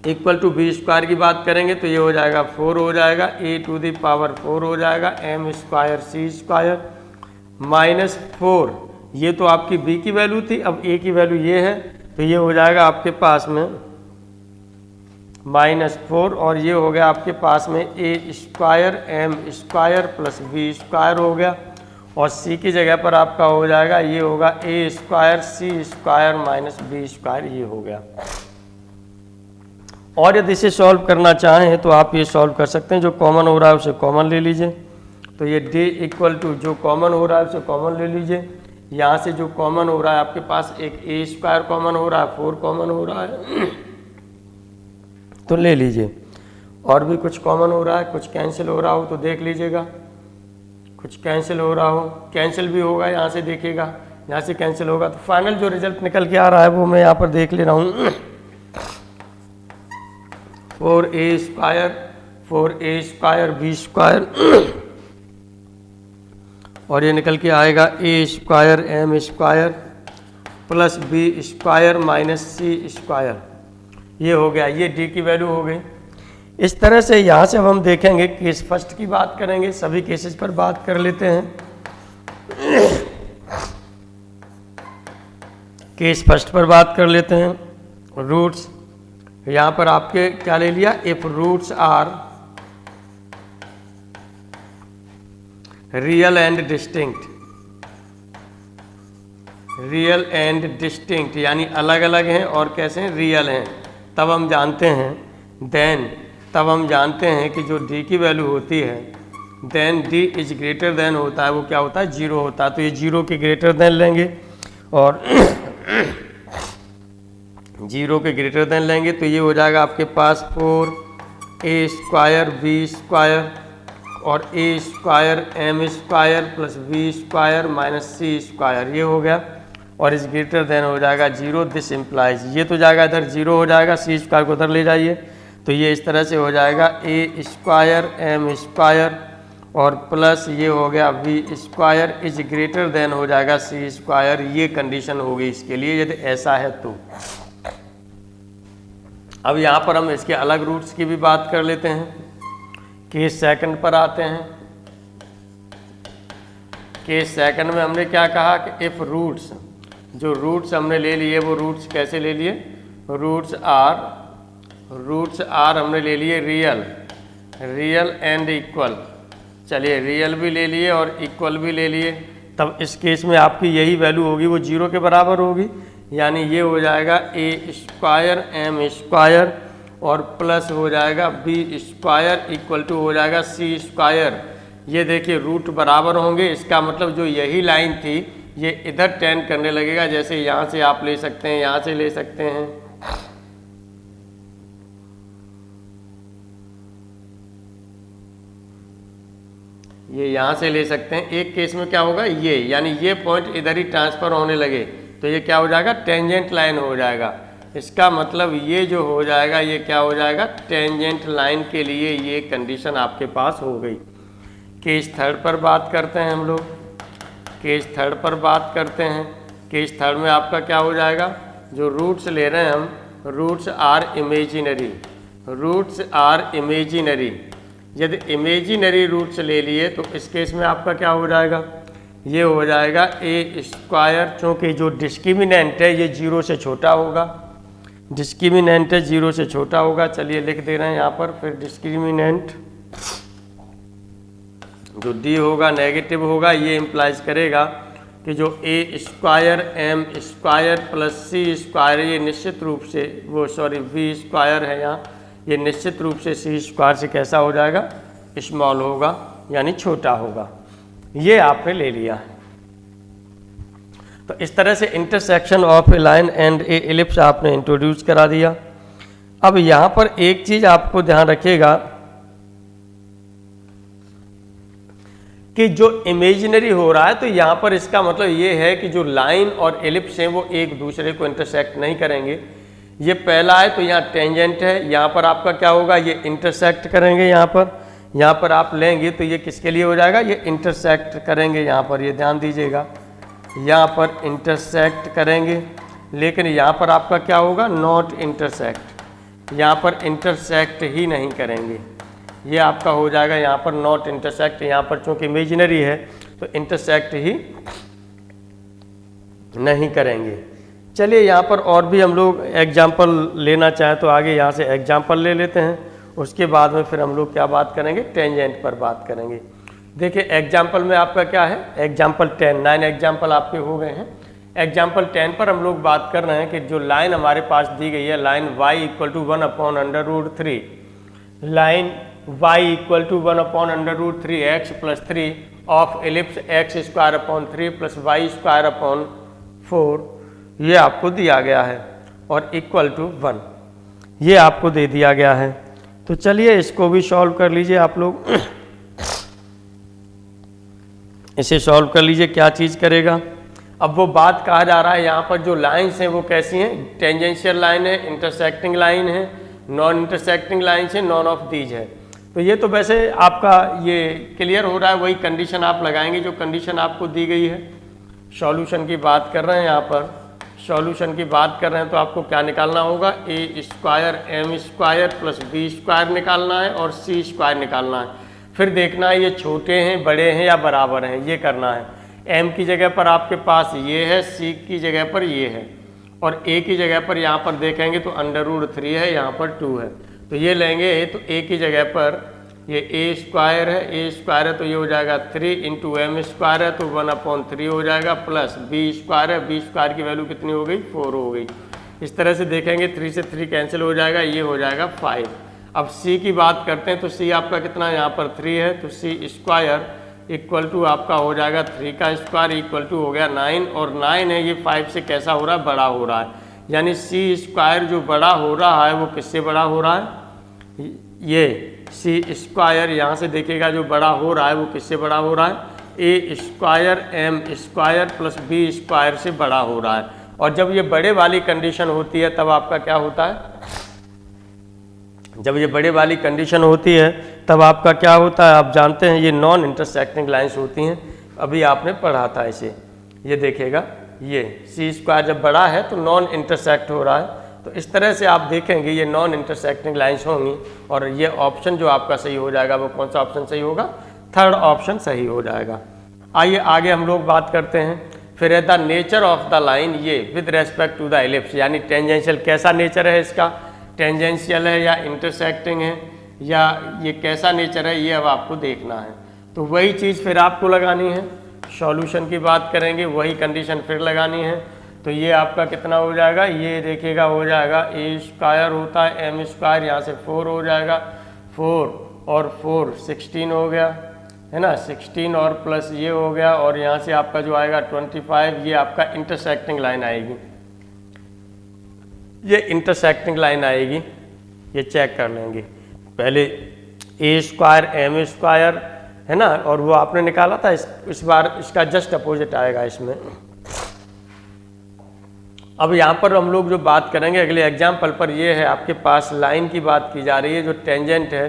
इक्वल टू बी स्क्वायर की बात करेंगे तो ये हो जाएगा 4 हो जाएगा, a टू द पावर 4 हो जाएगा, m square c square minus 4, ये तो आपकी b की वैल्यू थी, अब a की वैल्यू ये है तो ये हो जाएगा आपके पास में -4 और ये हो गया आपके पास में a square m square plus b square हो गया और c की जगह पर आपका हो जाएगा, ये होगा a square c square minus b square, ये हो गया। और यदि इसे सॉल्व करना चाहें तो आप ये सॉल्व कर सकते हैं, जो कॉमन हो रहा है उसे कॉमन ले लीजिए, तो ये d इक्वल टू जो कॉमन हो रहा है उसे कॉमन ले लीजिए, यहाँ से जो कॉमन हो रहा है आपके पास एक a स्क्वायर कॉमन हो रहा है, 4 कॉमन हो रहा है तो ले लीजिए, और भी कुछ कॉमन हो रहा है, कुछ कैंसिल हो रहा हो तो देख लीजिएगा, कुछ कैंसिल हो रहा हो, कैंसिल भी होगा, यहाँ से देखिएगा, यहाँ से कैंसिल होगा, तो फाइनल जो रिजल्ट निकल के आ रहा है वो मैं यहाँ पर देख ले रहा हूँ, 4a स्क्वायर b स्क्वायर और ये निकल के आएगा a square m square plus b square minus c square, ये हो गया, ये d की वैल्यू हो गई। इस तरह से यहाँ से अब हम देखेंगे, केस फर्स्ट की बात करेंगे, सभी केसेस पर बात कर लेते हैं। केस फर्स्ट पर बात कर लेते हैं। रूट्स यहाँ पर आपके क्या ले लिया, if roots are real and distinct, real and distinct यानी अलग अलग हैं और कैसे हैं, रियल हैं, तब हम जानते हैं, देन तब हम जानते हैं कि जो d की वैल्यू होती है, then d is greater than होता है, वो क्या होता है, 0 होता है, तो ये 0 के ग्रेटर देन लेंगे और 0 के ग्रेटर देन लेंगे तो ये हो जाएगा आपके पास 4a स्क्वायर b स्क्वायर और a square m square plus b square minus c square, ये हो गया, और इस ग्रेटर देन हो जाएगा 0, दिस इम्प्लाइज, ये तो जाएगा इधर 0 हो जाएगा, c स्क्वायर को उधर ले जाइए तो ये इस तरह से हो जाएगा a स्क्वायर m स्क्वायर और प्लस ये हो गया b square is greater then हो जाएगा c स्क्वायर, ये कंडीशन होगी इसके लिए यदि ऐसा है तो। अब यहाँ पर हम इसके अलग रूट्स की भी बात कर लेते हैं। केस सेकंड पर आते हैं। केस सेकंड में हमने क्या कहा कि इफ रूट्स, जो रूट्स हमने ले लिए वो रूट्स कैसे ले लिए, रूट्स आर हमने ले लिए रियल, रियल एंड इक्वल, चलिए रियल भी ले लिए और इक्वल भी ले लिए, तब इस केस में आपकी यही वैल्यू होगी, वो 0 के बराबर होगी, यानी ये हो जाएगा a स्क्वायर m स्क्वायर और प्लस हो जाएगा बी स्क्वायर इक्वल टू हो जाएगा सी स्क्वायर। ये देखिए रूट बराबर होंगे, इसका मतलब जो यही लाइन थी ये इधर टेंड करने लगेगा, जैसे यहाँ से आप ले सकते हैं, यहाँ से ले सकते हैं। ये यहाँ से ले सकते हैं। एक केस में क्या होगा, ये यानी ये पॉइंट इधर ही ट्रांसफर होने लगे तो ये क्या हो जाएगा, टेंजेंट लाइन हो जाएगा। इसका मतलब ये जो हो जाएगा ये क्या हो जाएगा, टेंजेंट लाइन के लिए ये कंडीशन आपके पास हो गई। केस थर्ड पर बात करते हैं हम लोग। केस थर्ड पर बात करते हैं। केस थर्ड में आपका क्या हो जाएगा, जो रूट्स ले रहे हैं हम, roots are imaginary. Roots are imaginary. यदि इमेजिनरी रूट्स ले लिए तो इस केस में आपका क्या हो जाएगा, ये हो जाएगा ए स्क्वायर, चूँकि जो डिस्क्रिमिनेंट है ये 0 से छोटा होगा। डिस्क्रिमिनेंट है 0 से छोटा होगा। चलिए लिख दे रहे हैं यहाँ पर, फिर डिस्क्रिमिनेंट जो डी होगा नेगेटिव होगा। ये इम्प्लाइज करेगा कि जो ए स्क्वायर एम स्क्वायर प्लस सी स्क्वायर, ये निश्चित रूप से वी स्क्वायर है यहाँ, ये निश्चित रूप से सी स्क्वायर से कैसा हो जाएगा, स्मॉल होगा यानी छोटा होगा। ये आपने ले लिया। तो इस तरह से intersection of A line and A ellipse आपने इंट्रोड्यूस करा दिया। अब यहाँ पर एक चीज़ आपको ध्यान रखिएगा कि जो इमेजिनरी हो रहा है तो यहाँ पर इसका मतलब ये है कि जो लाइन और एलिप्स हैं वो एक दूसरे को इंटरसेक्ट नहीं करेंगे। ये पहला है तो यहाँ टेंजेंट है, यहाँ पर आपका क्या होगा, ये इंटरसेक्ट करेंगे। यहाँ पर आप लेंगे तो ये किसके लिए हो जाएगा, ये इंटरसेक्ट करेंगे। यहाँ पर ये ध्यान दीजिएगा, यहाँ पर इंटरसेक्ट करेंगे, लेकिन यहाँ पर आपका क्या होगा, नॉट इंटरसेक्ट। यहाँ पर इंटरसेक्ट ही नहीं करेंगे, ये आपका हो जाएगा यहाँ पर नॉट इंटरसेक्ट। यहाँ पर चूंकि इमेजिनरी है तो इंटरसेक्ट ही नहीं करेंगे। चलिए यहाँ पर और भी हम लोग एग्जाम्पल लेना चाहें तो आगे यहाँ से एग्जाम्पल ले लेते हैं, उसके बाद में फिर हम लोग क्या बात करेंगे, टेंजेंट पर बात करेंगे। देखिए एग्जाम्पल में आपका क्या है, एग्जाम्पल 10, 9 एग्जाम्पल आपके हो गए हैं। एग्जाम्पल 10 पर हम लोग बात कर रहे हैं कि जो लाइन हमारे पास दी गई है, line y equal to 1/√3, line y equal to 1/√3 x plus 3 of ellipse x² 3 + y² 4, ये आपको दिया गया है और इक्वल टू 1 ये आपको दे दिया गया है। तो चलिए इसको भी सॉल्व कर लीजिए आप लोग। इसे सॉल्व कर लीजिए, क्या चीज़ करेगा। अब वो बात कहा जा रहा है यहाँ पर जो लाइन्स हैं वो कैसी हैं, टेंजेंशियल लाइन है, इंटरसेक्टिंग लाइन है, नॉन इंटरसेक्टिंग लाइन्स है, नॉन ऑफ दीज है। तो ये तो वैसे आपका ये क्लियर हो रहा है, वही कंडीशन आप लगाएंगे जो कंडीशन आपको दी गई है। सॉल्यूशन की बात कर रहे हैं यहाँ पर, सॉल्यूशन की बात कर रहे हैं तो आपको क्या निकालना होगा, a² m² प्लस b² निकालना है और c² निकालना है। फिर देखना है ये छोटे हैं, बड़े हैं या बराबर हैं, ये करना है। m की जगह पर आपके पास ये है, c की जगह पर ये है और a की जगह पर यहाँ पर देखेंगे तो √3 है, यहाँ पर 2 है। तो ये लेंगे तो a की जगह पर ये a² है तो ये हो जाएगा 3 × m² है तो 1/3 हो जाएगा, प्लस b² है, b² की वैल्यू कितनी हो गई, 4 हो गई। इस तरह से देखेंगे 3 से 3 कैंसिल हो जाएगा, ये हो जाएगा 5। अब c की बात करते हैं तो c आपका कितना, यहाँ पर 3 है तो c² इक्वल टू आपका हो जाएगा 3 का स्क्वायर इक्वल टू हो गया 9, और 9 है ये 5 से कैसा हो रहा है, बड़ा हो रहा है। यानी c² जो बड़ा हो रहा है वो किससे बड़ा हो रहा है, ये c² यहाँ से देखिएगा जो बड़ा हो रहा है वो किससे बड़ा हो रहा है, a² m² प्लस b² से बड़ा हो रहा है। और जब ये बड़े वाली कंडीशन होती है तब आपका क्या होता है, जब ये बड़े वाली कंडीशन होती है तब आपका क्या होता है, आप जानते हैं ये नॉन इंटरसेक्टिंग लाइंस होती हैं। अभी आपने पढ़ा था इसे, ये देखिएगा ये c² जब बड़ा है तो नॉन इंटरसेक्ट हो रहा है। तो इस तरह से आप देखेंगे ये नॉन इंटरसेक्टिंग लाइंस होंगी और ये ऑप्शन जो आपका सही हो जाएगा वो कौन सा ऑप्शन सही होगा, थर्ड ऑप्शन सही हो जाएगा। आइए आगे हम लोग बात करते हैं। फिर है the nature of the line, ये with respect to the ellipse, यानी टेंजेंशियल कैसा नेचर है इसका, टेंजेंशियल है या इंटरसेक्टिंग है या ये कैसा नेचर है, ये अब आपको देखना है। तो वही चीज़ फिर आपको लगानी है, सॉल्यूशन की बात करेंगे, वही कंडीशन फिर लगानी है। तो ये आपका कितना हो जाएगा, ये देखिएगा हो जाएगा a² होता है m², यहाँ से 4 हो जाएगा, 4 और 4 16 हो गया, है ना, 16 और प्लस ये हो गया, और यहाँ से आपका जो आएगा 25, ये आपका इंटरसेक्टिंग लाइन आएगी, ये इंटरसेक्टिंग लाइन आएगी, ये चेक कर लेंगे। पहले a² m², है ना, और वो आपने निकाला था, इस बार इसका जस्ट अपोजिट आएगा इसमें। अब यहाँ पर हम लोग जो बात करेंगे अगले एग्जाम्पल पर, ये है आपके पास लाइन की बात की जा रही है जो टेंजेंट है।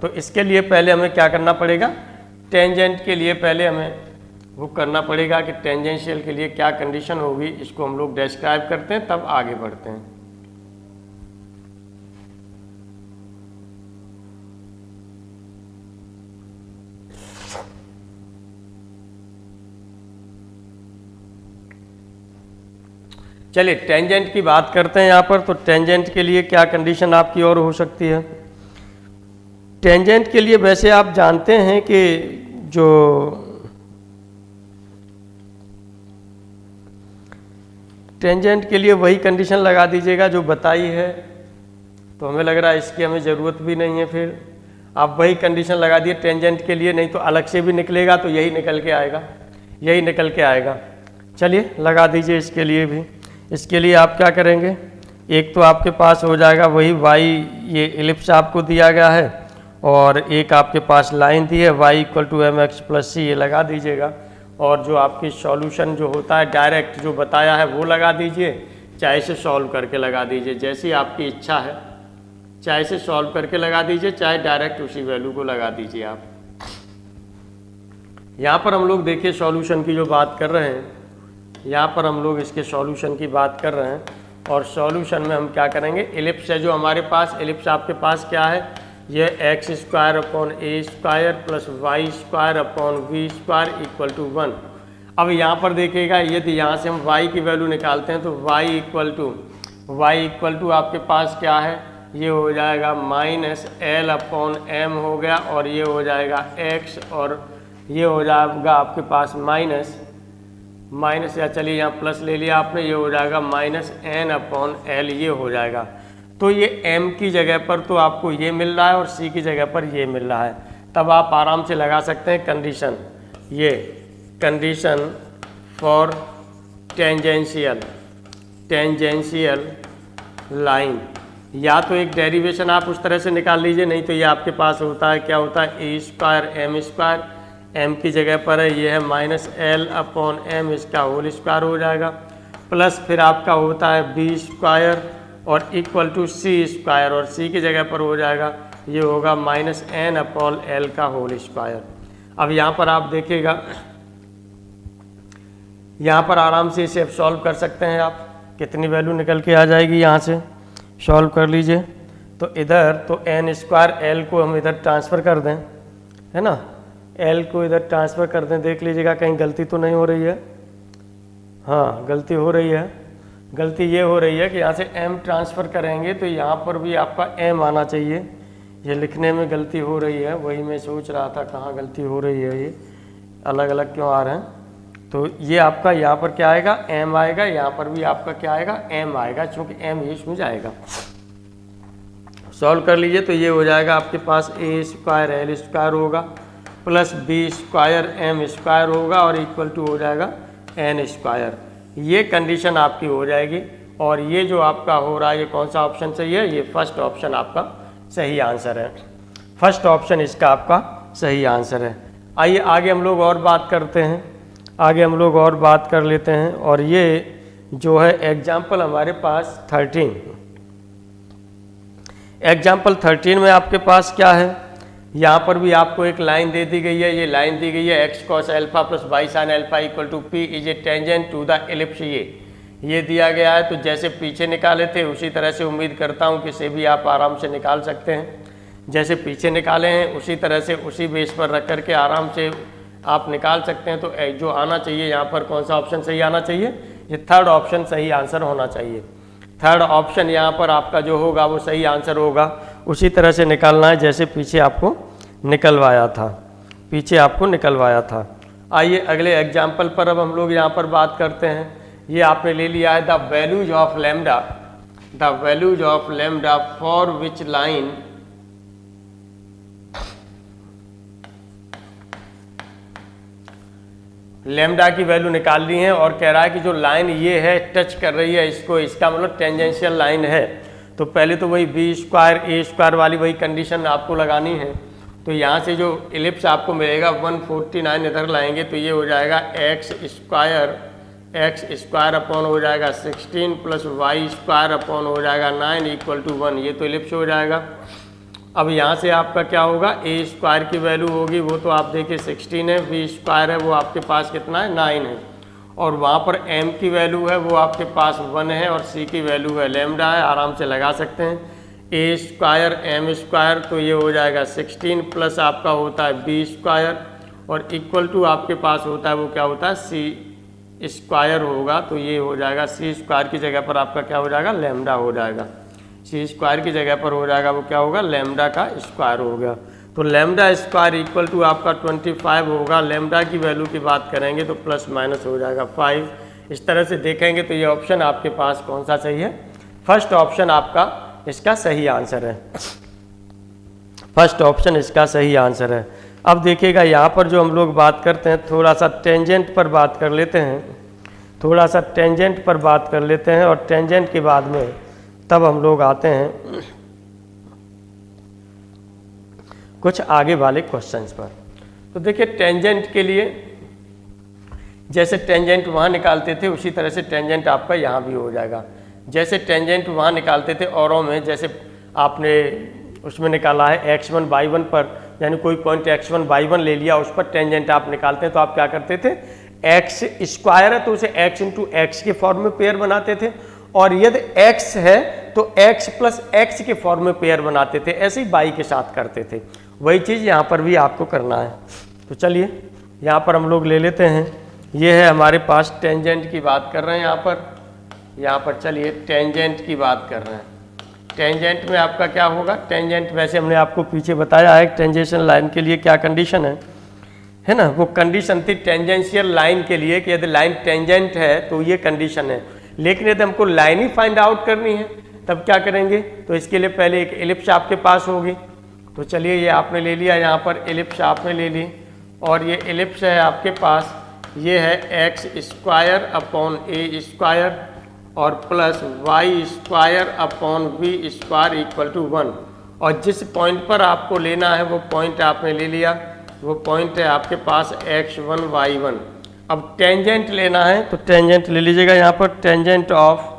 तो इसके लिए पहले हमें क्या करना पड़ेगा, टेंजेंट के लिए पहले हमें वो करना पड़ेगा कि टेंजेंशियल के लिए क्या कंडीशन होगी, इसको हम लोग डिस्क्राइब करते हैं तब आगे बढ़ते हैं। चलिए टेंजेंट की बात करते हैं यहाँ पर। तो टेंजेंट के लिए क्या कंडीशन आपकी और हो सकती है। टेंजेंट के लिए वैसे आप जानते हैं कि जो टेंजेंट के लिए वही कंडीशन लगा दीजिएगा जो बताई है, तो हमें लग रहा है इसकी हमें ज़रूरत भी नहीं है। फिर आप वही कंडीशन लगा दिए टेंजेंट के लिए, नहीं तो अलग से भी निकलेगा तो यही निकल के आएगा, यही निकल के आएगा। चलिए लगा दीजिए इसके लिए भी। इसके लिए आप क्या करेंगे, एक तो आपके पास हो जाएगा वही y, ये एलिप्स आपको दिया गया है, और एक आपके पास लाइन दी है y = mx + c, ये लगा दीजिएगा। और जो आपकी सॉल्यूशन जो होता है डायरेक्ट जो बताया है वो लगा दीजिए, चाहे से सॉल्व करके लगा दीजिए, जैसी आपकी इच्छा है, चाहे से सॉल्व करके लगा दीजिए, चाहे डायरेक्ट उसी वैल्यू को लगा दीजिए आप। यहाँ पर हम लोग देखिए सॉल्यूशन की जो बात कर रहे हैं, यहाँ पर हम लोग इसके सॉल्यूशन की बात कर रहे हैं, और सॉल्यूशन में हम क्या करेंगे, एलिप्स है जो हमारे पास, एलिप्स आपके पास क्या है, ये x² / a² + y² / v² = 1। अब यहाँ पर देखिएगा, यदि यहाँ से हम y की वैल्यू निकालते हैं तो y = आपके पास क्या है, ये हो जाएगा -l/m हो गया, और ये हो जाएगा x, और ये हो जाएगा आपके पास माइनस या चलिए यहाँ प्लस ले लिया आपने, ये हो जाएगा -n/l, ये हो जाएगा। तो ये m की जगह पर तो आपको ये मिल रहा है और c की जगह पर ये मिल रहा है, तब आप आराम से लगा सकते हैं कंडीशन, ये कंडीशन फॉर टेंजेंशियल लाइन। या तो एक डेरिवेशन आप उस तरह से निकाल लीजिए, नहीं तो ये आपके पास होता है, क्या होता है, a² m², m की जगह पर है, ये है -l/m, इसका होल स्क्वायर हो जाएगा, प्लस फिर आपका होता है b² और = c², और c की जगह पर हो जाएगा, ये होगा -n/l का होल स्क्वायर। अब यहाँ पर आप देखिएगा, यहाँ पर आराम से इसे सॉल्व कर सकते हैं आप, कितनी वैल्यू निकल के आ जाएगी, यहाँ से सॉल्व कर लीजिए। तो इधर तो n² l को हम इधर ट्रांसफ़र कर दें, है ना, l को इधर ट्रांसफ़र कर दें, देख लीजिएगा कहीं गलती तो नहीं हो रही है। हाँ गलती हो रही है, गलती ये हो रही है कि यहाँ से m ट्रांसफ़र करेंगे तो यहाँ पर भी आपका m आना चाहिए, ये लिखने में गलती हो रही है, वही मैं सोच रहा था कहाँ गलती हो रही है, ये अलग अलग क्यों आ रहे हैं। तो ये आपका यहाँ पर क्या आएगा, m आएगा, यहाँ पर भी आपका क्या आएगा, m आएगा, चूँकि m ही इसमें जाएगा। सॉल्व कर लीजिए, तो ये हो जाएगा आपके पास a² l² होगा, प्लस b² m² होगा, और = हो जाएगा n²। ये कंडीशन आपकी हो जाएगी, और ये जो आपका हो रहा है, ये कौन सा ऑप्शन सही है, ये फर्स्ट ऑप्शन आपका सही आंसर है, फर्स्ट ऑप्शन इसका आपका सही आंसर है। आइए आगे हम लोग और बात करते हैं, आगे हम लोग और बात कर लेते हैं, और ये जो है एग्जाम्पल हमारे पास 13, एग्जाम्पल 13 में आपके पास क्या है, यहाँ पर भी आपको एक लाइन दे दी गई है, ये लाइन दी गई है x cos α + y sin α = p is a tangent to the ellipse, ये दिया गया है। तो जैसे पीछे निकाले थे उसी तरह से उम्मीद करता हूँ कि इसे भी आप आराम से निकाल सकते हैं, जैसे पीछे निकाले हैं उसी तरह से उसी बेस पर रख करके आराम से आप निकाल सकते हैं। तो जो आना चाहिए यहाँ पर कौन सा ऑप्शन सही आना चाहिए, ये थर्ड ऑप्शन सही आंसर होना चाहिए। थर्ड ऑप्शन यहाँ पर आपका जो होगा वो सही आंसर होगा, उसी तरह से निकालना है जैसे पीछे आपको निकलवाया था, पीछे आपको निकलवाया था। आइए अगले एग्जाम्पल पर अब हम लोग यहाँ पर बात करते हैं। ये आपने ले लिया है the values of lambda, the values of lambda for which line lambda की वैल्यू निकाल ली है और कह रहा है कि जो लाइन ये है टच कर रही है इसको, इसका मतलब टेंजेंशियल लाइन है। तो पहले तो वही बी स्क्वायर ए स्क्वायर वाली वही कंडीशन आपको लगानी है। तो यहाँ से जो इलिप्स आपको मिलेगा 149 इधर लाएंगे तो ये हो जाएगा एक्स स्क्वायर अपॉन हो जाएगा 16 प्लस वाई स्क्वायर अपॉन हो जाएगा 9 इक्वल टू 1। ये तो इलिप्स हो जाएगा। अब यहाँ से आपका क्या होगा, ए स्क्वायर की वैल्यू होगी वो तो आप देखिए 16 है, बी स्क्वायर है वो आपके पास कितना है 9 है, और वहाँ पर एम की वैल्यू है वो आपके पास 1 है, और सी की वैल्यू है लैम्डा है, आराम से लगा सकते हैं। ए स्क्वायर एम स्क्वायर तो ये हो जाएगा 16 प्लस आपका होता है बी स्क्वायर और इक्वल टू आपके पास होता है वो क्या होता है सी स्क्वायर होगा। तो ये हो जाएगा सी स्क्वायर की जगह पर आपका क्या हो जाएगा लैम्डा हो जाएगा, सी स्क्वायर की जगह पर हो जाएगा वो क्या होगा लैम्डा का स्क्वायर हो गया। तो लैम्डा स्क्वायर इक्वल टू आपका 25 होगा। लैम्डा की वैल्यू की बात करेंगे तो प्लस माइनस हो जाएगा 5। इस तरह से देखेंगे तो ये ऑप्शन आपके पास कौन सा सही है, फर्स्ट ऑप्शन आपका इसका सही आंसर है, फर्स्ट ऑप्शन इसका सही आंसर है। अब देखिएगा यहाँ पर जो हम लोग बात करते हैं थोड़ा सा टेंजेंट पर बात कर लेते हैं, थोड़ा सा टेंजेंट पर बात कर लेते हैं और टेंजेंट के बाद में तब हम लोग आते हैं कुछ आगे वाले क्वेश्चंस पर। तो देखिए टेंजेंट के लिए जैसे टेंजेंट वहाँ निकालते थे उसी तरह से टेंजेंट आपका यहाँ भी हो जाएगा। जैसे टेंजेंट वहाँ निकालते थे औरों में, जैसे आपने उसमें निकाला है x1 y1 पर, यानी कोई पॉइंट x1 y1 ले लिया उस पर टेंजेंट आप निकालते हैं तो आप क्या करते थे x स्क्वायर है तो उसे x इंटू एक्स के फॉर्म में पेयर बनाते थे, और यदि x है तो x प्लस एक्स के फॉर्म में पेयर बनाते थे, ऐसे ही y के साथ करते थे। वही चीज़ यहाँ पर भी आपको करना है। तो चलिए यहाँ पर हम लोग ले लेते हैं, ये है हमारे पास टेंजेंट की बात कर रहे हैं यहाँ पर चलिए टेंजेंट की बात कर रहे हैं। टेंजेंट में आपका क्या होगा, टेंजेंट वैसे हमने आपको पीछे बताया है टेंजेंशियल लाइन के लिए क्या कंडीशन है ना, वो कंडीशन थी टेंजेंशियल लाइन के लिए कि यदि लाइन टेंजेंट है तो ये कंडीशन है। लेकिन यदि हमको लाइन ही फाइंड आउट करनी है तब क्या करेंगे, तो इसके लिए पहले एक एलिप्स आपके पास होगी। तो चलिए ये आपने ले लिया, यहाँ पर एलिप्स आपने ले ली, और ये एलिप्स है आपके पास, ये है एक्स स्क्वायर अपॉन ए स्क्वायर और plus Y square upon we square equal to 1। और जिस पॉइंट पर आपको लेना है वो पॉइंट आपने ले लिया, वो पॉइंट है आपके पास x1 y1। अब टेंजेंट लेना है तो टेंजेंट ले लीजिएगा यहाँ पर, टेंजेंट ऑफ,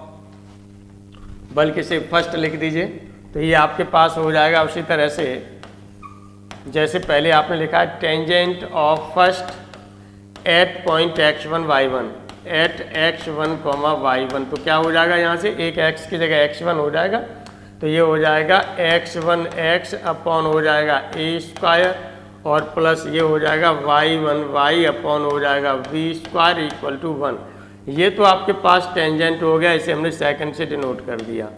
बल्कि से फर्स्ट लिख दीजिए तो ये आपके पास हो जाएगा उसी तरह से जैसे पहले आपने लिखा है tangent of first at point x1 y1 at x1, y1। तो क्या हो जाएगा यहाँ से एक x की जगह x1 हो जाएगा, तो ये हो जाएगा x1x अपॉन हो जाएगा ए स्क्वायर और प्लस ये हो जाएगा y1y अपॉन हो जाएगा वी स्क्वायर इक्वल टू 1। ये तो आपके पास टेंजेंट हो गया, इसे हमने सेकंड से डिनोट कर दिया।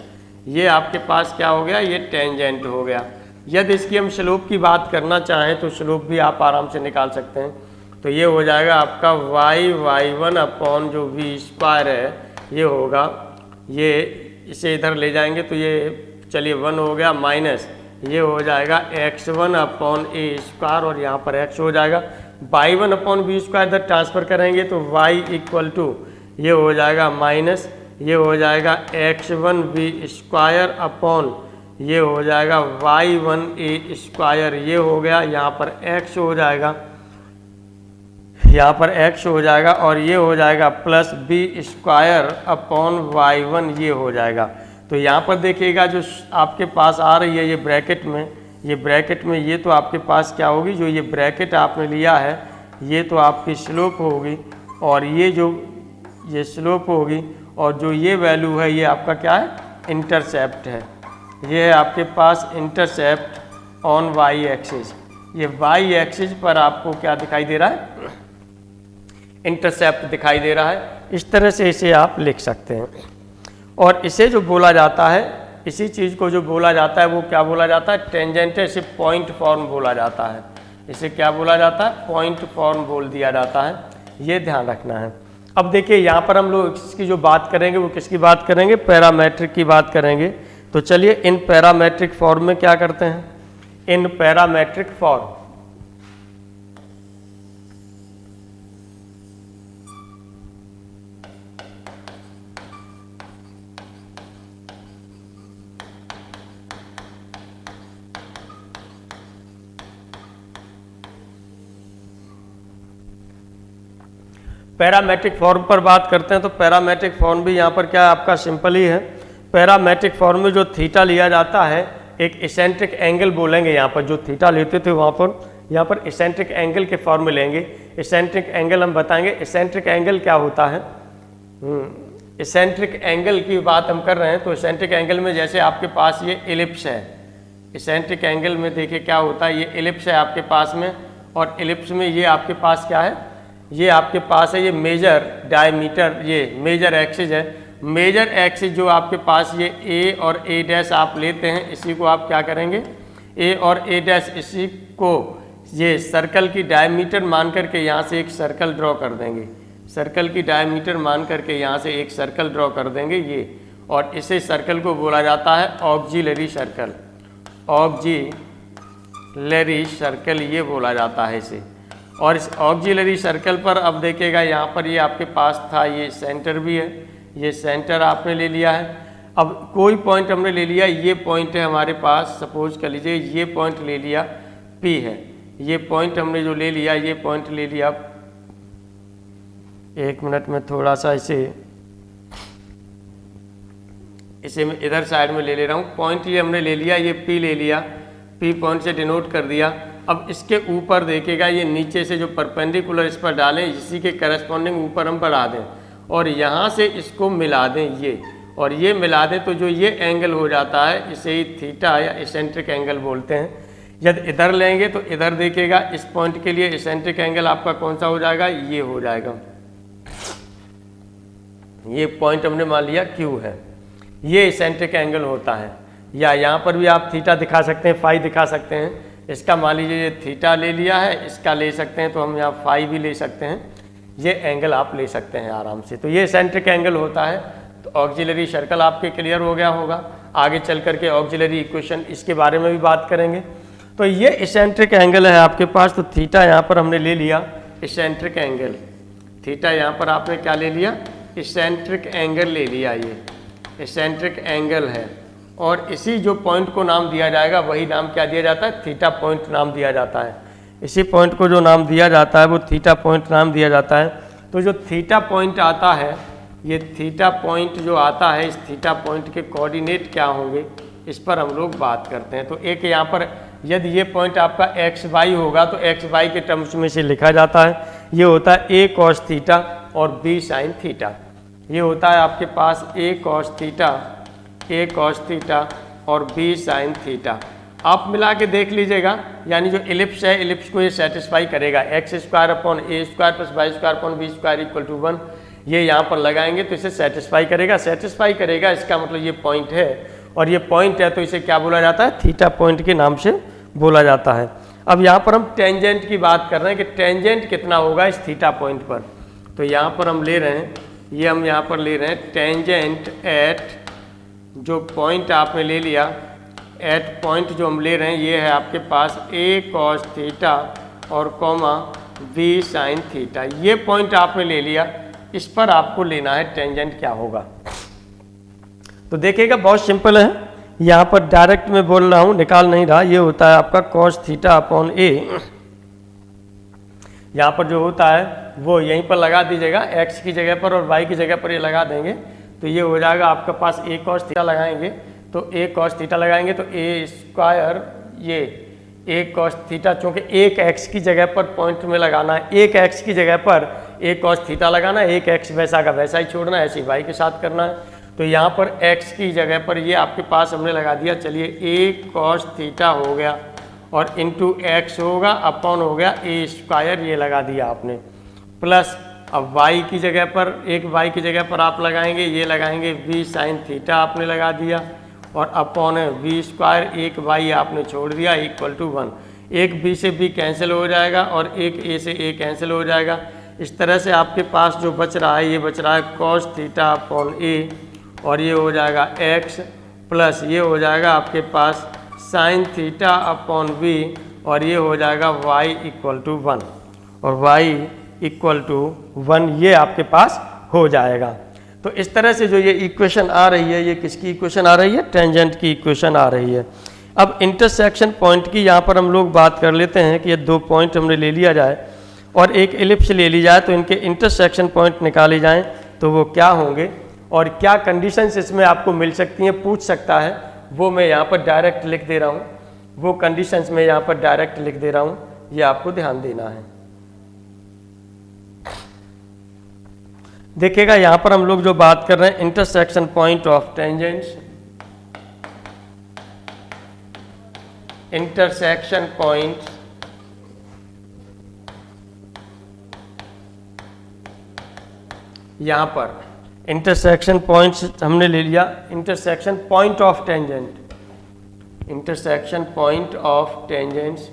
ये आपके पास क्या हो गया, ये टेंजेंट हो गया। यदि इसकी हम स्लोप की बात करना चाहें तो स्लोप भी आप आराम से निकाल सकते हैं। तो ये हो जाएगा आपका y1 अपॉन जो वी स्क्वायर है ये होगा, ये इसे इधर ले जाएंगे तो ये चलिए 1 हो गया, माइनस ये हो जाएगा x1 अपॉन ए स्क्वायर और यहाँ पर x हो जाएगा, y1 अपॉन वी स्क्वायर इधर ट्रांसफर करेंगे तो y इक्वल टू ये हो जाएगा माइनस ये हो जाएगा x1 वी स्क्वायर अपॉन ये हो जाएगा y1 ए स्क्वायर, ये हो गया, यहाँ पर x हो जाएगा, यहाँ पर x हो जाएगा और ये हो जाएगा plus B square upon y1 ये हो जाएगा। तो यहाँ पर देखिएगा जो आपके पास आ रही है ये ब्रैकेट में ये तो आपके पास क्या होगी, जो ये ब्रैकेट आपने लिया है ये तो आपकी स्लोप होगी और ये जो ये स्लोप होगी और जो ये वैल्यू है ये आपका क्या है, इंटरसेप्ट है। ये है आपके पास इंटरसेप्ट ऑन वाई एक्सिस। ये वाई एक्सिस पर आपको क्या दिखाई दे रहा है, इंटरसेप्ट दिखाई दे रहा है। इस तरह से इसे आप लिख सकते हैं। और इसे जो बोला जाता है, इसी चीज़ को जो बोला जाता है वो क्या बोला जाता है, टेंजेंट है, इसे पॉइंट फॉर्म बोला जाता है। इसे क्या बोला जाता है, पॉइंट फॉर्म बोल दिया जाता है, ये ध्यान रखना है। अब देखिए यहाँ पर हम लोग इसकी जो बात करेंगे वो किसकी बात करेंगे, पैरामेट्रिक की बात करेंगे। तो चलिए इन पैरामेट्रिक फॉर्म में क्या करते हैं, इन पैरामेट्रिक फॉर्म, पैरामेट्रिक फॉर्म पर बात करते हैं। तो पैरामेट्रिक फॉर्म भी यहाँ पर क्या है आपका सिंपल ही है। पैरामेट्रिक फॉर्म में जो थीटा लिया जाता है, एक इसेंट्रिक एंगल बोलेंगे यहाँ पर, जो थीटा लेते थे वहाँ पर, यहाँ पर इसेंट्रिक एंगल के फॉर्म में लेंगे। इसेंट्रिक एंगल हम बताएंगे, इसेंट्रिक एंगल क्या होता है। इसेंट्रिक एंगल की बात हम कर रहे हैं। तो इसेंट्रिक एंगल में जैसे आपके पास ये एलिप्स है, इसेंट्रिक एंगल में देखिए क्या होता है, ये एलिप्स है आपके पास में, और एलिप्स में ये आपके पास क्या है, ये आपके पास है ये मेजर डायमीटर, ये मेजर एक्सिस है। मेजर एक्सिस जो आपके पास ये ए और ए डैश आप लेते हैं, इसी को आप क्या करेंगे, ए और ए डैश, इसी को ये सर्कल की डायमीटर मान करके यहाँ से एक सर्कल ड्रॉ कर देंगे। सर्कल की डायमीटर मान करके यहाँ से एक सर्कल ड्रॉ कर देंगे ये, और इसे सर्कल को बोला जाता है ऑक्सिलरी सर्कल। ऑक्सिलरी सर्कल ये बोला जाता है इसे। और इस ऑक्सिलरी सर्कल पर अब देखिएगा यहाँ पर ये आपके पास था, ये सेंटर भी है, ये सेंटर आपने ले लिया है। अब कोई पॉइंट हमने ले लिया, ये पॉइंट है हमारे पास, सपोज कर लीजिए ये पॉइंट ले लिया P है, ये पॉइंट हमने जो ले लिया, ये पॉइंट ले लिया, एक मिनट में थोड़ा सा इसे मैं इधर साइड में ले रहा हूँ। पॉइंट ये हमने ले लिया, ये P ले लिया, P पॉइंट से डिनोट कर दिया। अब इसके ऊपर देखिएगा ये नीचे से जो परपेंडिकुलर इस पर डालें, इसी के करस्पॉन्डिंग ऊपर हम बढ़ा दें और यहाँ से इसको मिला दें ये, और ये मिला दें तो जो ये एंगल हो जाता है इसे ही थीटा या इसेंट्रिक एंगल बोलते हैं। यदि इधर लेंगे तो इधर देखिएगा इस पॉइंट के लिए इसेंट्रिक एंगल आपका कौन सा हो जाएगा, ये हो जाएगा। ये पॉइंट हमने मान लिया Q है, ये इसेंट्रिक एंगल होता है। या यहाँ पर भी आप थीटा दिखा सकते हैं, फाई दिखा सकते हैं। इसका मान लीजिए ये थीटा ले लिया है, इसका ले सकते हैं तो हम यहाँ फाई भी ले सकते हैं। ये एंगल आप ले सकते हैं आराम से। तो ये इसेंट्रिक एंगल होता है। तो ऑक्सिलरी सर्कल आपके क्लियर हो गया होगा। आगे चल करके ऑक्सिलरी इक्वेशन इसके बारे में भी बात करेंगे। तो ये इसेंट्रिक एंगल है आपके पास। तो थीटा यहाँ पर हमने ले लिया इसेंट्रिक एंगल, थीटा यहाँ पर आपने क्या ले लिया, इसेंट्रिक एंगल ले लिया, ये इसेंट्रिक एंगल है। और इसी जो पॉइंट को नाम दिया जाएगा वही नाम क्या दिया जाता है, थीटा पॉइंट नाम दिया जाता है। इसी पॉइंट को जो नाम दिया जाता है वो थीटा पॉइंट नाम दिया जाता है। तो जो थीटा पॉइंट आता है, ये थीटा पॉइंट जो आता है, इस थीटा पॉइंट के कोऑर्डिनेट क्या होंगे इस पर हम लोग बात करते हैं। तो एक यहाँ पर यदि ये पॉइंट आपका एक्स वाई होगा तो एक्स वाई के टर्म्स में से लिखा जाता है। ये होता है ए कॉस थीटा और बी साइन थीटा। ये होता है आपके पास ए कॉस थीटा और बी साइन थीटा। आप मिला के देख लीजिएगा, यानी जो एलिप्स है, एलिप्स को ये सेटिस्फाई करेगा। X square upon A square plus Y square upon B square equal to 1, ये यहाँ पर लगाएंगे तो इसे सेटिस्फाई करेगा। सेटिस्फाई करेगा इसका मतलब ये पॉइंट है, और ये पॉइंट है तो इसे क्या बोला जाता है, थीटा पॉइंट के नाम से बोला जाता है। अब यहाँ पर हम टेंजेंट की बात कर रहे हैं कि टेंजेंट कितना होगा इस थीटा पॉइंट पर। तो यहाँ पर हम ले रहे हैं, ये हम यहाँ पर ले रहे हैं टेंजेंट एट, जो पॉइंट आपने ले लिया, एट पॉइंट जो हम ले रहे हैं ये है आपके पास ए कॉस थीटा और कॉमा बी साइन थीटा। ये पॉइंट आपने ले लिया, इस पर आपको लेना है टेंजेंट क्या होगा। तो देखिएगा बहुत सिंपल है, यहाँ पर डायरेक्ट मैं बोल रहा हूँ, निकाल नहीं रहा। ये होता है आपका कॉस थीटा अपॉन ए, यहाँ पर जो होता है वो यहीं पर लगा दीजिएगा, एक्स की जगह पर और वाई की जगह पर ये लगा देंगे। तो ये हो जाएगा आपके पास ए कॉस थीटा लगाएंगे तो ए कॉस थीटा लगाएंगे तो ए स्क्वायर, ये ए कॉस थीटा, चूँकि एक एक्स की जगह पर पॉइंट में लगाना है, एक एक्स की जगह पर ए कॉस थीटा लगाना है, एक एक्स वैसा का वैसा ही छोड़ना है, ऐसे वाई के साथ करना है। तो यहाँ पर x की जगह पर ये आपके पास हमने लगा दिया, चलिए ए कॉस थीटा हो गया और इंटू एक्स होगा अपॉन हो गया ए स्क्वायर, ये लगा दिया आपने, प्लस अब y की जगह पर, एक y की जगह पर आप लगाएंगे, ये लगाएंगे v साइन थीटा आपने लगा दिया और अपॉन v स्क्वायर, एक y आपने छोड़ दिया इक्वल टू 1। एक b से b कैंसिल हो जाएगा और एक a से a कैंसिल हो जाएगा। इस तरह से आपके पास जो बच रहा है, ये बच रहा है कॉस थीटा अपॉन ए, और ये हो जाएगा x प्लस ये हो जाएगा आपके पास साइन थीटा अपॉन बी, और ये हो जाएगा y इक्वल टू 1, और y इक्वल टू 1 ये आपके पास हो जाएगा। तो इस तरह से जो ये इक्वेशन आ रही है, ये किसकी इक्वेशन आ रही है? टेंजेंट की इक्वेशन आ रही है। अब इंटरसेक्शन पॉइंट की यहाँ पर हम लोग बात कर लेते हैं कि ये दो पॉइंट हमने ले लिया जाए और एक एलिप्स ले ली जाए, तो इनके इंटरसेक्शन पॉइंट निकाले जाएं तो वो क्या होंगे और क्या कंडीशंस इसमें आपको मिल सकती हैं, पूछ सकता है, वो मैं यहाँ पर डायरेक्ट लिख दे रहा हूँ। वो कंडीशंस में यहाँ पर डायरेक्ट लिख दे रहा हूँ, ये आपको ध्यान देना है। देखिएगा यहाँ पर हम लोग जो बात कर रहे हैं intersection point of tangents, intersection point यहाँ पर इंटरसेक्शन पॉइंट्स हमने ले लिया, intersection point of tangent, intersection point of tangents,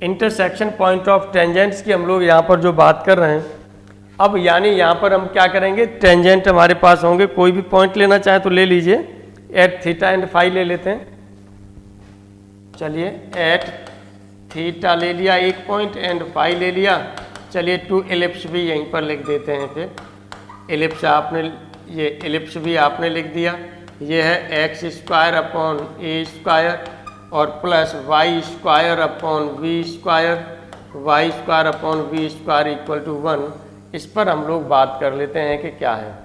intersection point of tangents की हम लोग यहाँ पर जो बात कर रहे हैं। अब यानी यहाँ पर हम क्या करेंगे, टेंजेंट हमारे पास होंगे, कोई भी पॉइंट लेना चाहे तो ले लीजिए, एट थीटा एंड फाई ले लेते हैं। चलिए एट थीटा ले लिया एक पॉइंट एंड फाई ले लिया। चलिए टू एलिप्स भी यहीं पर लिख देते हैं। फिर एलिप्स आपने, ये एलिप्स भी आपने लिख दिया, ये है एक्स स्क्वायर अपॉन ए स्क्वायर और plus Y square upon we square, y square upon we square equal to 1। इस पर हम लोग बात कर लेते हैं कि क्या है।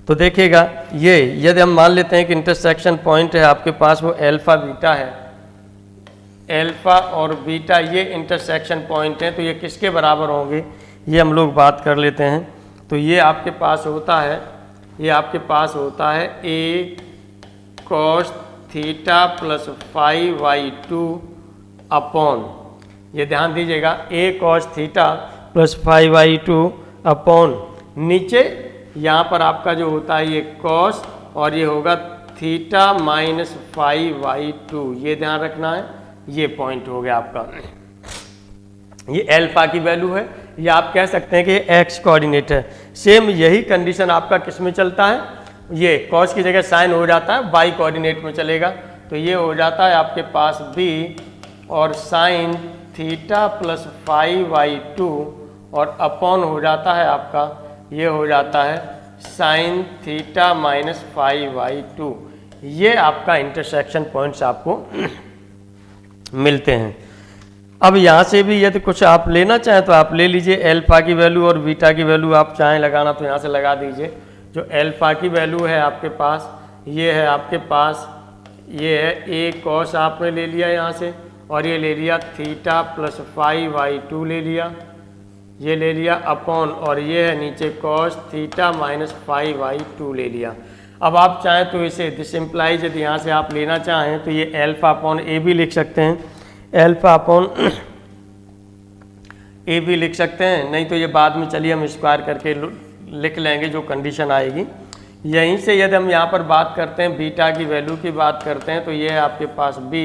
तो देखिएगा ये यदि हम मान लेते हैं कि इंटरसेक्शन पॉइंट है आपके पास, वो अल्फा बीटा है, अल्फा और बीटा ये इंटरसेक्शन पॉइंट हैं, तो ये किसके बराबर होंगे ये हम लोग बात कर लेते हैं। तो ये आपके पास होता है, ये आपके पास होता है A cos theta plus five Y two upon, ये ध्यान दीजिएगा, A cos theta plus five Y two upon, नीचे यहाँ पर आपका जो होता है ये कॉस और ये होगा theta minus five Y two, ये ध्यान रखना है। ये पॉइंट हो गया आपका, ये अल्फा की वैल्यू है, या आप कह सकते हैं कि ये एक्स कोऑर्डिनेट है। सेम यही कंडीशन आपका किस में चलता है, ये कॉस की जगह साइन हो जाता है, वाई कोऑर्डिनेट में चलेगा, तो ये हो जाता है आपके पास बी और sine theta plus five Y two और अपॉन हो जाता है आपका, ये हो जाता है sine theta minus five Y two. ये आपका इंटरसेक्शन पॉइंट्स आपको मिलते हैं। अब यहाँ से भी यदि कुछ आप लेना चाहें तो आप ले लीजिए, अल्फा की वैल्यू और बीटा की वैल्यू आप चाहें लगाना तो यहाँ से लगा दीजिए। जो अल्फा की वैल्यू है आपके पास, ये है आपके पास, ये है ए कॉस आपने ले लिया यहाँ से, और ये ले लिया theta plus five Y two ले लिया, ये ले लिया अपॉन, और ये है नीचे cos theta minus five Y two ले लिया। अब आप चाहें तो इसे दिस इम्प्लाइज, यदि यहाँ से आप लेना चाहें तो ये अल्फा अपॉन ए भी लिख सकते हैं, अल्फा अपॉन ए भी लिख सकते हैं, नहीं तो ये बाद में चलिए हम स्क्वायर करके लिख लेंगे जो कंडीशन आएगी। यहीं से यदि हम यहाँ पर बात करते हैं बीटा की वैल्यू की बात करते हैं, तो ये है आपके पास बी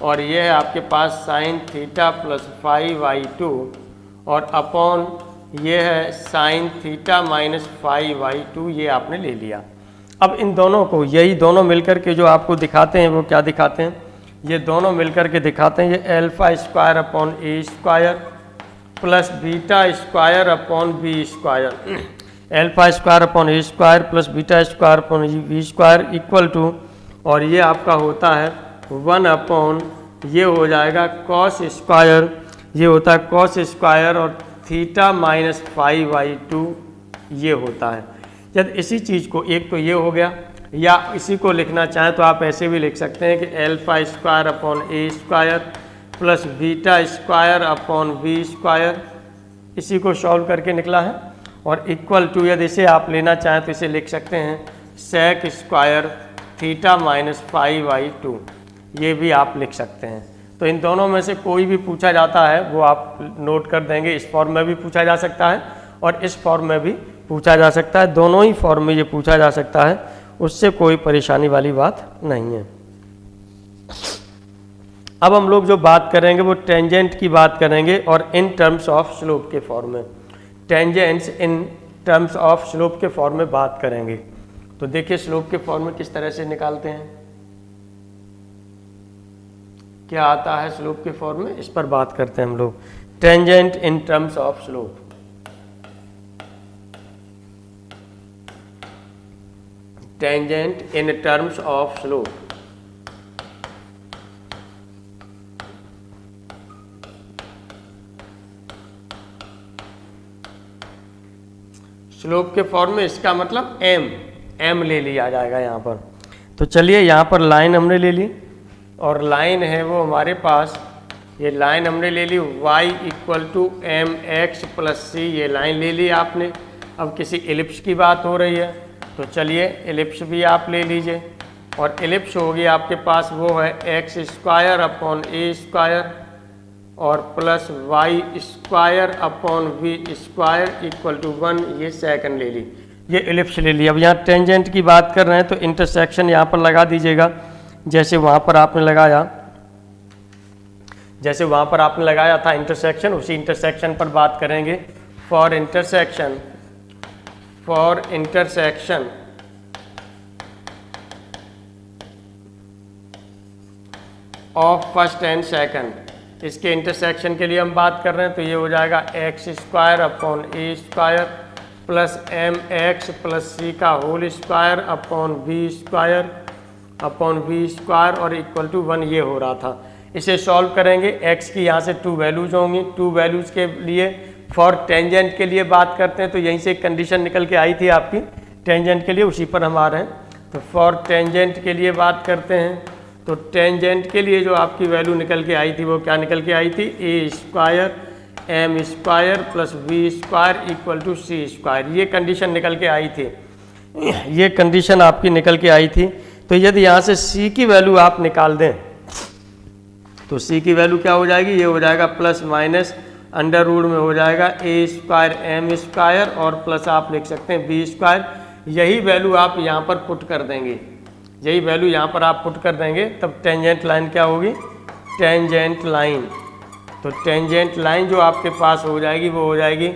और ये है आपके पास sine theta plus five Y two और अपॉन ये है sine theta minus five Y two, ये आपने ले लिया। अब इन दोनों को, यही दोनों मिलकर के जो आपको दिखाते हैं वो क्या दिखाते हैं, ये दोनों मिलकर के दिखाते हैं, ये alpha square upon A square plus beta square upon B square, alpha square upon A square plus beta square upon B square equal to, और ये आपका होता है 1 अपॉन, ये हो जाएगा कॉस स्क्वायर, ये होता है कॉस स्क्वायर और theta minus five Y two, ये होता है। जब इसी चीज़ को, एक तो ये हो गया, या इसी को लिखना चाहें तो आप ऐसे भी लिख सकते हैं कि अल्फा स्क्वायर अपॉन ए square plus beta square upon B square, इसी को सॉल्व करके निकला है, और इक्वल टू, यदि इसे आप लेना चाहें तो इसे लिख सकते हैं sec square theta minus five Y two, ये भी आप लिख सकते हैं। तो इन दोनों में से कोई भी पूछा जाता है वो आप नोट कर देंगे, इस फॉर्म में भी पूछा जा सकता है और इस फॉर्म में भी पूछा जा सकता है, दोनों ही फॉर्म में ये पूछा जा सकता है, उससे कोई परेशानी वाली बात नहीं है। अब हम लोग जो बात करेंगे वो टेंजेंट की बात करेंगे और इन टर्म्स ऑफ स्लोप के फॉर्म में, tangents in terms of slope के फॉर्म में बात करेंगे। तो देखिए स्लोप के फॉर्म में किस तरह से निकालते हैं, क्या आता है स्लोप के फॉर्म में, इस पर बात करते हैं हम लोग। Tangent in terms of slope, tangent in terms of slope. Slope के फॉर्म में इसका मतलब एम ले लिया जाएगा यहाँ पर। तो चलिए यहाँ पर लाइन हमने ले ली और लाइन है वो हमारे पास, ये लाइन हमने ले ली y equal to M X plus C, ये लाइन ले ली आपने। अब किसी एलिप्स की बात हो रही है तो चलिए एलिप्स भी आप ले लीजिए, और एलिप्स होगी आपके पास वो है एक्स स्क्वायर अपॉन ए स्क्वायर और plus Y square upon we square equal to 1, ये सेकंड ले ली, ये एलिप्स ले ली। अब यहाँ टेंजेंट की बात कर रहे हैं तो इंटरसेक्शन यहाँ पर लगा दीजिएगा, जैसे वहाँ पर आपने लगाया, जैसे वहाँ पर आपने लगाया था इंटरसेक्शन, उसी इंटरसेक्शन पर बात करेंगे। For intersection of first and second, इसके इंटरसेक्शन के लिए हम बात कर रहे हैं तो ये हो जाएगा एक्स स्क्वायर अपॉन ए square plus M X plus C का whole square upon we square और इक्वल टू 1, ये हो रहा था। इसे सॉल्व करेंगे, x की यहाँ से 2 वैल्यूज होंगी, 2 वैल्यूज के लिए फॉर टेंजेंट के लिए बात करते हैं तो यहीं से एक कंडीशन निकल के आई थी आपकी टेंजेंट के लिए, उसी पर हम आ रहे हैं। तो फॉर टेंजेंट के लिए बात करते हैं तो टेंजेंट के लिए जो आपकी वैल्यू निकल के आई थी वो क्या निकल के आई थी, A square M square plus V square equal to C square, ये कंडीशन निकल के आई थी, ये कंडीशन आपकी निकल के आई थी। तो यदि यहाँ से c की वैल्यू आप निकाल दें तो c की वैल्यू क्या हो जाएगी, ये हो जाएगा प्लस माइनस अंडर रूट में हो जाएगा ए स्क्वायर एम स्क्वायर और प्लस आप लिख सकते हैं बी स्क्वायर। यही वैल्यू आप यहाँ पर पुट कर देंगे, यही वैल्यू यहाँ पर आप पुट कर देंगे, तब टेंजेंट लाइन क्या होगी, टेंजेंट लाइन। तो टेंजेंट लाइन जो आपके पास हो जाएगी वो हो जाएगी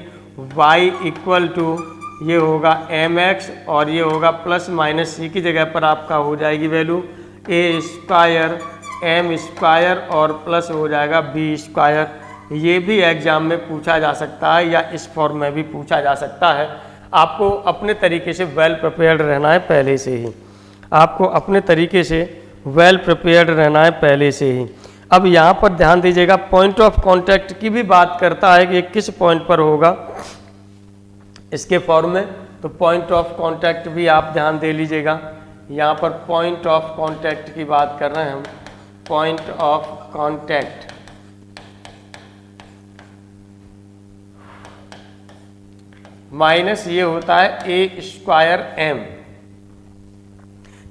y इक्वल टू, ये होगा एम एक्स और ये होगा प्लस माइनस सी की जगह पर आपका हो जाएगी वैल्यू ए स्क्वायर एम स्क्वायर और प्लस हो जाएगा बी स्क्वायर। ये भी एग्जाम में पूछा जा सकता है या इस फॉर्म में भी पूछा जा सकता है। आपको अपने तरीके से वेल प्रिपेयर्ड रहना है पहले से ही, आपको अपने तरीके से वेल प्रिपेयर्ड रहना है पहले से ही। अब यहाँ पर ध्यान दीजिएगा, पॉइंट ऑफ कांटेक्ट की भी बात करता है कि किस पॉइंट पर होगा इसके फॉर्म में, तो पॉइंट ऑफ कांटेक्ट भी आप ध्यान दे लीजिएगा। यहाँ पर पॉइंट ऑफ कांटेक्ट की बात कर रहे हैं हम, पॉइंट ऑफ कांटेक्ट माइनस ये होता है ए स्क्वायर एम,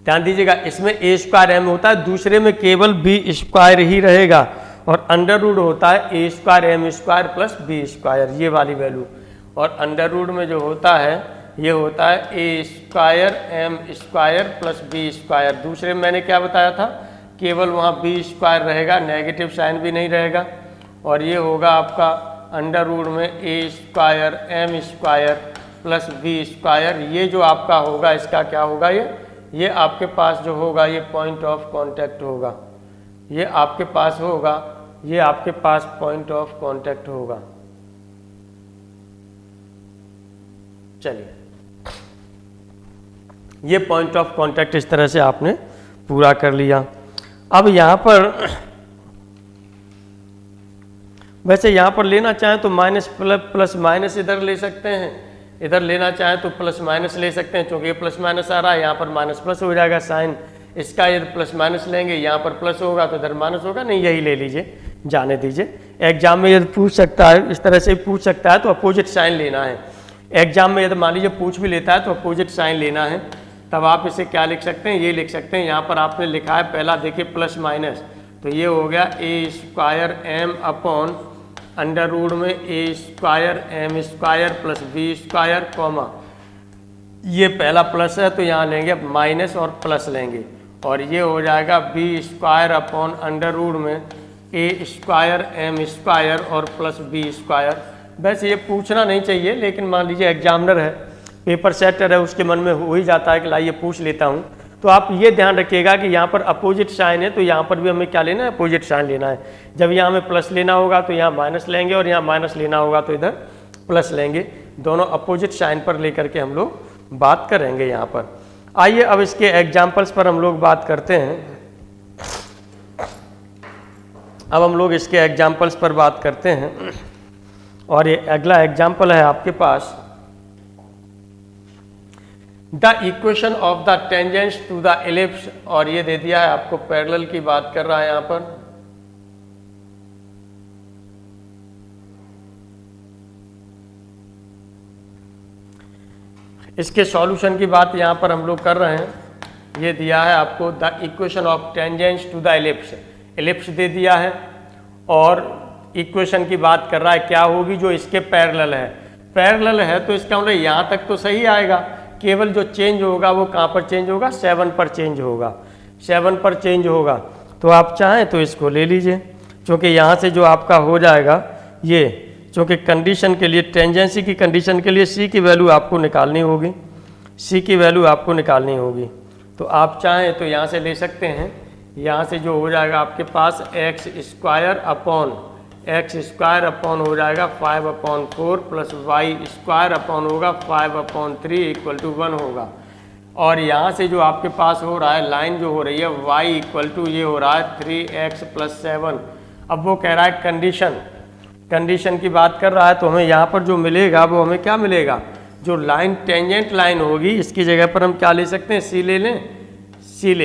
ध्यान दीजिएगा इसमें ए स्क्वायर एम होता है, दूसरे में केवल बी स्क्वायर ही रहेगा और अंडर रूट होता है A square M square plus B square, ये वाली वैल्यू। और अंडर रूट में जो होता है ये होता है A square M square plus B square, दूसरे में मैंने क्या बताया था, केवल वहाँ बी स्क्वायर रहेगा, नेगेटिव साइन भी नहीं रहेगा। और ये होगा आपका अंडर रूट में ए square M square plus B square, ये जो आपका होगा इसका क्या होगा, ये आपके पास जो होगा ये पॉइंट ऑफ कांटेक्ट होगा, ये आपके पास होगा, ये आपके पास पॉइंट ऑफ कांटेक्ट होगा। चलिए ये पॉइंट ऑफ कांटेक्ट इस तरह से आपने पूरा कर लिया। अब यहाँ पर वैसे यहाँ पर लेना चाहें तो माइनस प्लस माइनस इधर ले सकते हैं, इधर लेना चाहें तो प्लस माइनस ले सकते हैं, क्योंकि ये प्लस माइनस आ रहा है, यहाँ पर माइनस प्लस हो जाएगा साइन इसका। यदि प्लस माइनस लेंगे यहाँ पर प्लस होगा तो इधर माइनस होगा, नहीं यही ले लीजिए, जाने दीजिए। एग्जाम में यदि पूछ सकता है, इस तरह से पूछ सकता है तो अपोजिट साइन लेना है। एग्जाम में यदि मान लीजिए पूछ भी लेता है तो अपोजिट साइन लेना है, तब आप इसे क्या लिख सकते हैं, ये लिख सकते हैं। यहाँ पर आपने लिखा है पहला देखिए प्लस माइनस, तो ये हो गया A square M upon under root में ए square M square plus B square comma ये पहला प्लस है तो यहाँ लेंगे माइनस और प्लस लेंगे, और ये हो जाएगा b square upon under root में ए स्क्वायर एम स्क्वायर और प्लस बी स्क्वायर। वैसे ये पूछना नहीं चाहिए, लेकिन मान लीजिए एग्जामिनर है, पेपर सेटर है, उसके मन में हो ही जाता है कि लाइए पूछ लेता हूँ। तो आप ये ध्यान रखिएगा कि यहाँ पर अपोजिट साइन है, तो यहाँ पर भी हमें क्या लेना है, अपोजिट साइन लेना है। जब यहाँ हमें प्लस लेना होगा तो यहाँ माइनस लेंगे, और यहाँ माइनस लेना होगा तो इधर प्लस लेंगे। दोनों अपोजिट साइन पर लेकर के हम लोग बात करेंगे यहाँ पर। आइए अब इसके एग्जाम्पल्स पर हम लोग बात करते हैं। अब हम लोग इसके एग्जाम्पल्स पर बात करते हैं, और ये अगला एग्जाम्पल है आपके पास, the equation of the tangents to the ellipse, और ये दे दिया है आपको पैरेलल की बात कर रहा है यहाँ पर। इसके सॉल्यूशन की बात यहाँ पर हम लोग कर रहे हैं। ये दिया है आपको the equation of tangents to the ellipse, ellipse दे दिया है, और इक्वेशन की बात कर रहा है क्या होगी, जो इसके पैरेलल है। पैरेलल है तो इसका मतलब यहाँ तक तो सही आएगा, केवल जो चेंज होगा वो कहाँ पर चेंज होगा, 7 पर चेंज होगा, 7 पर चेंज होगा। तो आप चाहें तो इसको ले लीजिए, क्योंकि यहाँ से जो आपका हो जाएगा ये, क्योंकि कंडीशन के लिए, टेंजेंसी की कंडीशन के लिए सी की वैल्यू आपको निकालनी होगी, सी की वैल्यू आपको निकालनी होगी। तो आप चाहें तो यहाँ से ले सकते हैं, यहाँ से जो हो जाएगा आपके पास एक्स स्क्वायर अपॉन हो जाएगा 5/4 प्लस वाई स्क्वायर अपॉन होगा 5/3 इक्वल टू 1 होगा। और यहाँ से जो आपके पास हो रहा है लाइन जो हो रही है y इक्वल टू ये हो रहा है 3x + 7। अब वो कह रहा है कंडीशन की बात कर रहा है, तो हमें यहाँ पर जो मिलेगा वो हमें क्या मिलेगा, जो लाइन टेंजेंट लाइन होगी इसकी जगह पर हम क्या ले सकते हैं, सी ले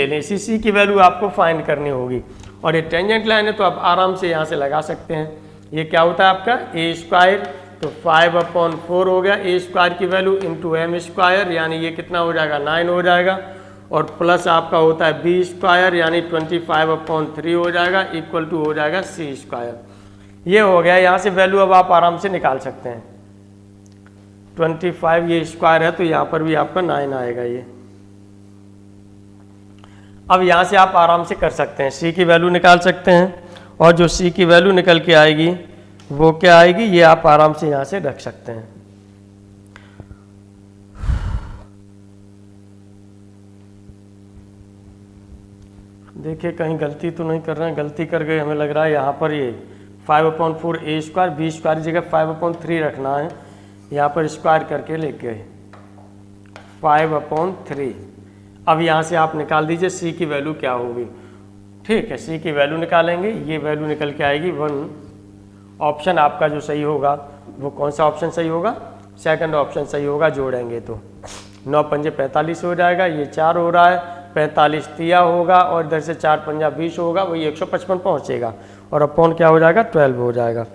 लें, इसी सी की वैल्यू आपको फाइंड करनी होगी। और ये टेंजेंट लाइन है तो आप आराम से यहाँ से लगा सकते हैं। ये क्या होता है आपका ए स्क्वायर, तो 5/4 हो गया ए स्क्वायर की वैल्यू इंटू एम स्क्वायर, यानी ये कितना हो जाएगा 9 हो जाएगा, और प्लस आपका होता है बी स्क्वायर यानी 25/3 हो जाएगा, इक्वल टू हो जाएगा सी स्क्वायर। ये हो गया, यहाँ से वैल्यू अब आप आराम से निकाल सकते हैं। 25 ये स्क्वायर है तो यहाँ पर भी आपका 9 आएगा ये। अब यहाँ से आप आराम से कर सकते हैं, सी की वैल्यू निकाल सकते हैं, और जो सी की वैल्यू निकल के आएगी वो क्या आएगी, ये आप आराम से यहाँ से रख सकते हैं। देखिए कहीं गलती तो नहीं कर रहे हैं, गलती कर गए, हमें लग रहा है यहाँ पर ये 5/4 ए स्क्वायर बी स्क्वायर की जगह 5/3 रखना है, यहाँ पर स्क्वायर करके ले गए 5/3। अब यहाँ से आप निकाल दीजिए सी की वैल्यू क्या होगी। ठीक है, सी की वैल्यू निकालेंगे, ये वैल्यू निकल के आएगी 1। ऑप्शन आपका जो सही होगा वो कौन सा ऑप्शन सही होगा, सेकंड ऑप्शन सही होगा। जोड़ेंगे तो 9 पंजे 45 हो जाएगा, ये 4 हो रहा है, 45 तिया होगा, और इधर से 4 पंजा 20 होगा, वही 155 पहुँचेगा, और अपॉन क्या हो जाएगा 12 हो जाएगा।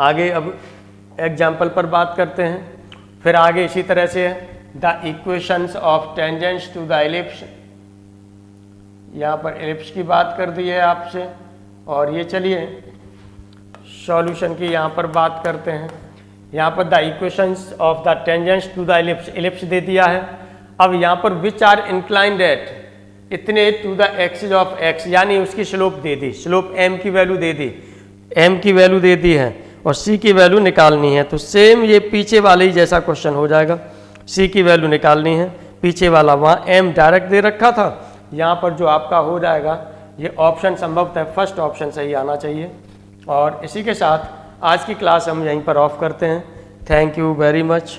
आगे अब एग्जाम्पल पर बात करते हैं। फिर आगे इसी तरह से the equations of tangents to the ellipse, यहाँ पर एलिप्स की बात कर दी है आपसे, और ये चलिए सॉल्यूशन की यहाँ पर बात करते हैं। यहाँ पर the equations of the tangents to the ellipse, ellipse दे दिया है। अब यहाँ पर विच आर इंक्लाइंड एट इतने to the axis of x, यानी उसकी स्लोप दे दी, स्लोप एम की वैल्यू दे दी, एम की वैल्यू दे दी है, और सी की वैल्यू निकालनी है। तो सेम ये पीछे वाले ही जैसा क्वेश्चन हो जाएगा, सी की वैल्यू निकालनी है, पीछे वाला वहाँ एम डायरेक्ट दे रखा था, यहाँ पर जो आपका हो जाएगा ये ऑप्शन संभवतः फर्स्ट ऑप्शन सही आना चाहिए। और इसी के साथ आज की क्लास हम यहीं पर ऑफ करते हैं। Thank you very much.